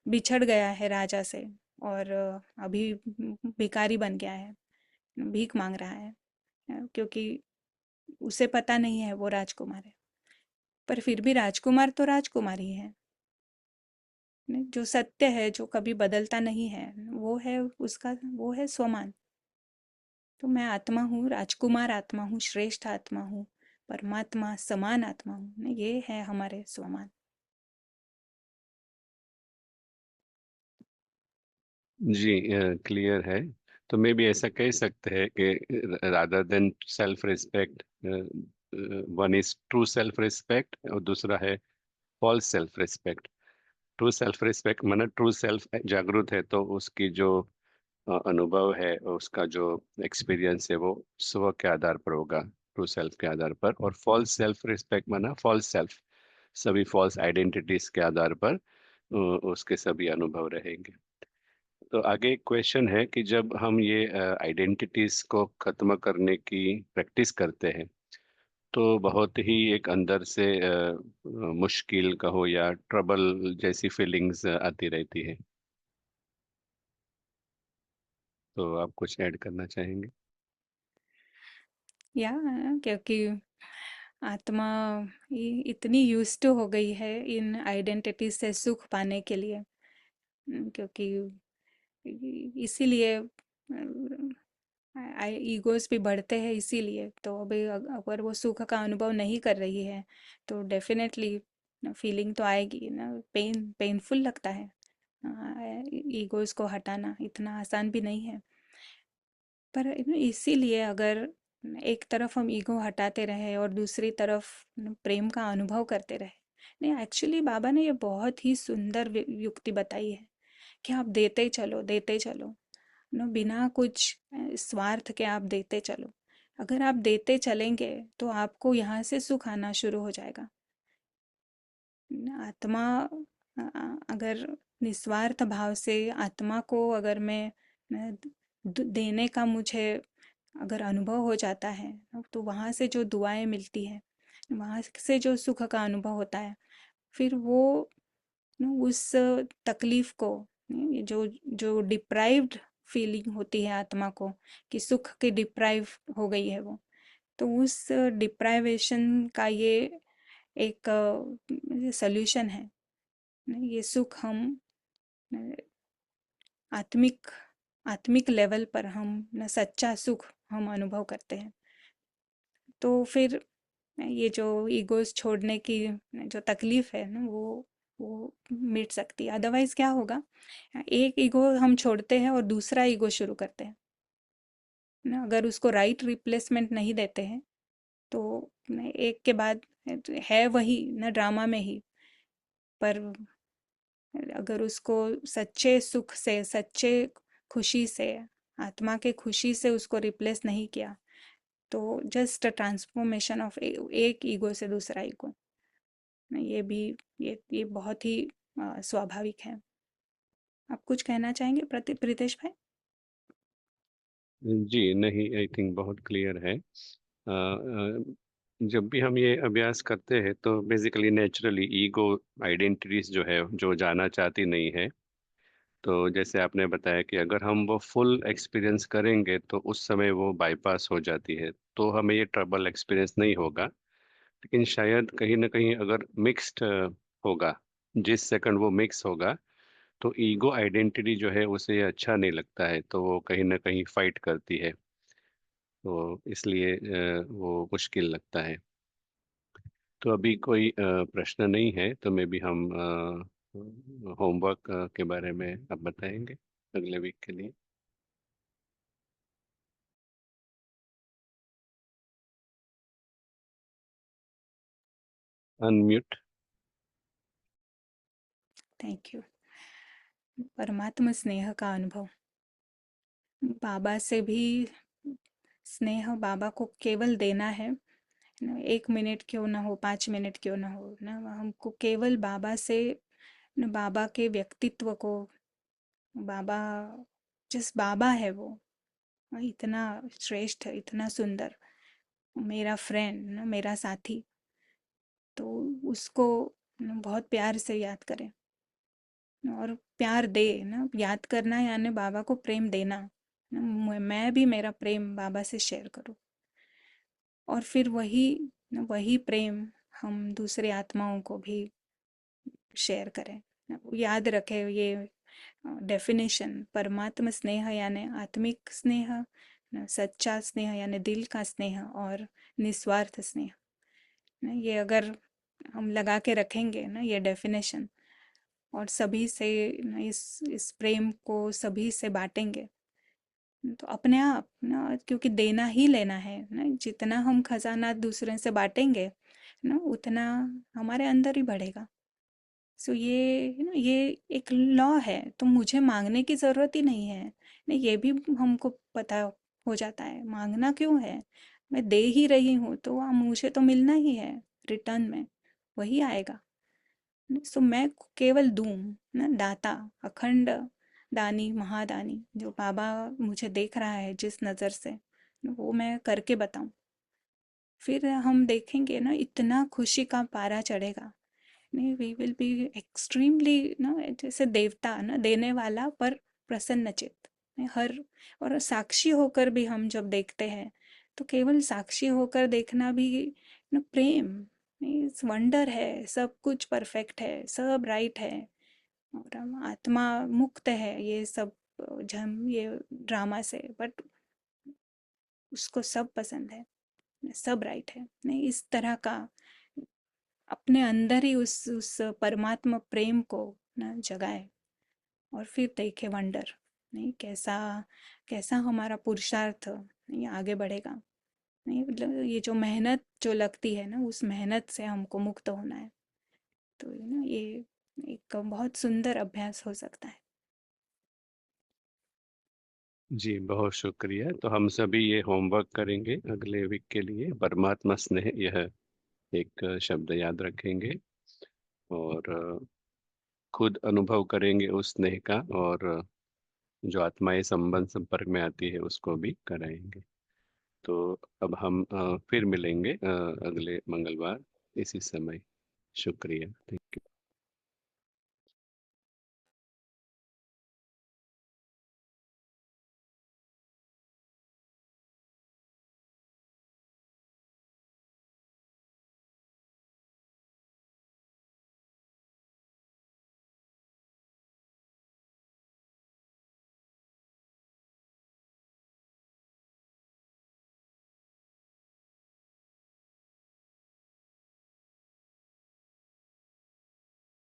बिछड़ गया है राजा से और अभी भिखारी बन गया है, भीख मांग रहा है, क्योंकि उसे पता नहीं है वो राजकुमार है। पर फिर भी राजकुमार तो राजकुमार ही है। नहीं, जो सत्य है जो कभी बदलता नहीं है वो है उसका, वो है स्वमान। तो मैं आत्मा हूँ, राजकुमार आत्मा हूँ, श्रेष्ठ आत्मा हूँ, परमात्मा समान आत्मा हूँ, ये है हमारे स्वमान। जी, क्लियर है। तो मे भी ऐसा कह सकते हैं कि rather than self respect, one is true self respect और दूसरा है false self respect. True self respect माना ट्रू सेल्फ जागरूक है तो उसकी जो अनुभव है, उसका जो एक्सपीरियंस है वो स्व के आधार पर होगा, ट्रू सेल्फ के आधार पर। और फॉल्स सेल्फ रिस्पेक्ट माना फॉल्स सेल्फ, सभी फॉल्स आइडेंटिटीज के आधार पर उसके सभी अनुभव रहेंगे। तो आगे एक क्वेश्चन है कि जब हम ये आइडेंटिटीज को खत्म करने की प्रैक्टिस करते हैं तो बहुत ही एक अंदर से मुश्किल कहो या ट्रबल जैसी फीलिंग्स आती रहती है। तो आप कुछ ऐड करना चाहेंगे? या क्योंकि आत्मा इतनी यूज्ड टू हो गई है इन आइडेंटिटी से सुख पाने के लिए, क्योंकि इसीलिए ईगोस भी बढ़ते हैं इसीलिए। तो अभी अगर वो सुख का अनुभव नहीं कर रही है तो डेफिनेटली फीलिंग तो आएगी ना, पेनफुल लगता है। ईगोस को हटाना इतना आसान भी नहीं है। पर इसीलिए अगर एक तरफ हम ईगो हटाते रहे और दूसरी तरफ प्रेम का अनुभव करते रहे, नहीं एक्चुअली बाबा ने ये बहुत ही सुंदर युक्ति बताई है कि आप देते चलो बिना कुछ स्वार्थ के आप देते चलो। अगर आप देते चलेंगे तो आपको यहाँ से सुख आना शुरू हो जाएगा। आत्मा अगर निस्वार्थ भाव से आत्मा को अगर मैं देने का मुझे अगर अनुभव हो जाता है, तो वहाँ से जो दुआएं मिलती हैं, वहाँ से जो सुख का अनुभव होता है, फिर वो उस तकलीफ को, ये जो जो डिप्राइव्ड फीलिंग होती है आत्मा को कि सुख की डिप्राइव हो गई है वो, तो उस डिप्राइवेशन का ये एक सॉल्यूशन है। ये सुख हम अ, आत्मिक आत्मिक लेवल पर हम सच्चा सुख हम अनुभव करते हैं। तो फिर ये जो ईगोस छोड़ने की जो तकलीफ है ना, वो मिट सकती है। अदरवाइज क्या होगा, एक ईगो हम छोड़ते हैं और दूसरा ईगो शुरू करते हैं ना, अगर उसको राइट रिप्लेसमेंट नहीं देते हैं तो एक के बाद है वही ना, ड्रामा में ही, पर अगर उसको सच्चे सुख से, सच्चे खुशी से, आत्मा के खुशी से उसको रिप्लेस नहीं किया, तो जस्ट ट्रांसफॉर्मेशन ऑफ एक ईगो से दूसरा ईगो, ये भी ये बहुत ही स्वाभाविक है। आप कुछ कहना चाहेंगे प्रीतेश भाई? जी नहीं, आई थिंक बहुत क्लियर है। जब भी हम ये अभ्यास करते हैं तो बेसिकली नेचुरली ईगो आइडेंटिटीज जो है, जो जाना चाहती नहीं है, तो जैसे आपने बताया कि अगर हम वो फुल एक्सपीरियंस करेंगे तो उस समय वो बाईपास हो जाती है, तो हमें ये ट्रबल एक्सपीरियंस नहीं होगा। लेकिन शायद कहीं ना कहीं अगर मिक्स्ड होगा, जिस सेकंड वो मिक्स होगा, तो ईगो आइडेंटिटी जो है उसे ये अच्छा नहीं लगता है, तो वो कहीं ना कहीं फाइट करती है। तो इसलिए वो मुश्किल लगता है। तो अभी कोई प्रश्न नहीं है, तो मे भी हम होमवर्क के बारे में अब बताएंगे अगले वीक के लिए। अनम्यूट। Thank you. परमात्मा स्नेह का अनुभव, बाबा से भी स्नेह, बाबा को केवल देना है ना, 1 मिनट क्यों ना हो, 5 मिनट क्यों ना हो ना, हमको केवल बाबा से ना, बाबा के व्यक्तित्व को, बाबा जिस बाबा है वो इतना श्रेष्ठ, इतना सुंदर, मेरा फ्रेंड ना, मेरा साथी, तो उसको ना बहुत प्यार से याद करें और प्यार दे ना, याद करना यानी बाबा को प्रेम देना ना, मैं भी मेरा प्रेम बाबा से शेयर करूं, और फिर वही वही प्रेम हम दूसरे आत्माओं को भी शेयर करें। याद रखें ये डेफिनेशन, परमात्मा स्नेह यानी आत्मिक स्नेह, सच्चा स्नेह यानी दिल का स्नेह, और निस्वार्थ स्नेह ना, ये अगर हम लगा के रखेंगे ना ये डेफिनेशन, और सभी से ना इस प्रेम को सभी से बांटेंगे, तो अपने आप ना, क्योंकि देना ही लेना है ना, जितना हम खजाना दूसरे से बांटेंगे ना, उतना हमारे अंदर ही बढ़ेगा। सो ये एक लॉ है, तो मुझे मांगने की ज़रूरत ही नहीं है। नहीं, ये भी हमको पता हो जाता है, मांगना क्यों है, मैं दे ही रही हूँ तो मुझे तो मिलना ही है, रिटर्न में वही आएगा। सो मैं केवल दूं ना, दाता, अखंड दानी, महादानी, जो बाबा मुझे देख रहा है जिस नज़र से, वो मैं करके बताऊं, फिर हम देखेंगे ना इतना खुशी का पारा चढ़ेगा। नहीं, वी विल बी एक्सट्रीमली ना, जैसे देवता ना, देने वाला पर प्रसन्नचित्त, हर, और साक्षी होकर भी हम जब देखते हैं, तो केवल साक्षी होकर देखना भी ना प्रेम, इस वंडर है, सब कुछ परफेक्ट है, सब राइट है, और हम आत्मा मुक्त है ये सब झम ये ड्रामा से, बट उसको सब पसंद है, सब राइट है। नहीं, इस तरह का अपने अंदर ही उस परमात्मा प्रेम को ना जगाए, और फिर देखे वंडर, नहीं कैसा कैसा हमारा पुरुषार्थ नहीं आगे बढ़ेगा। नहीं, मतलब ये जो मेहनत जो लगती है ना, उस मेहनत से हमको मुक्त होना है, तो ना ये एक बहुत सुंदर अभ्यास हो सकता है। जी, बहुत शुक्रिया। तो हम सभी ये होमवर्क करेंगे अगले वीक के लिए। परमात्मा स्नेह, यह एक शब्द याद रखेंगे और खुद अनुभव करेंगे उस स्नेह का, और जो आत्माएं संबंध संपर्क में आती है उसको भी कराएंगे। तो अब हम फिर मिलेंगे अगले मंगलवार इसी समय। शुक्रिया।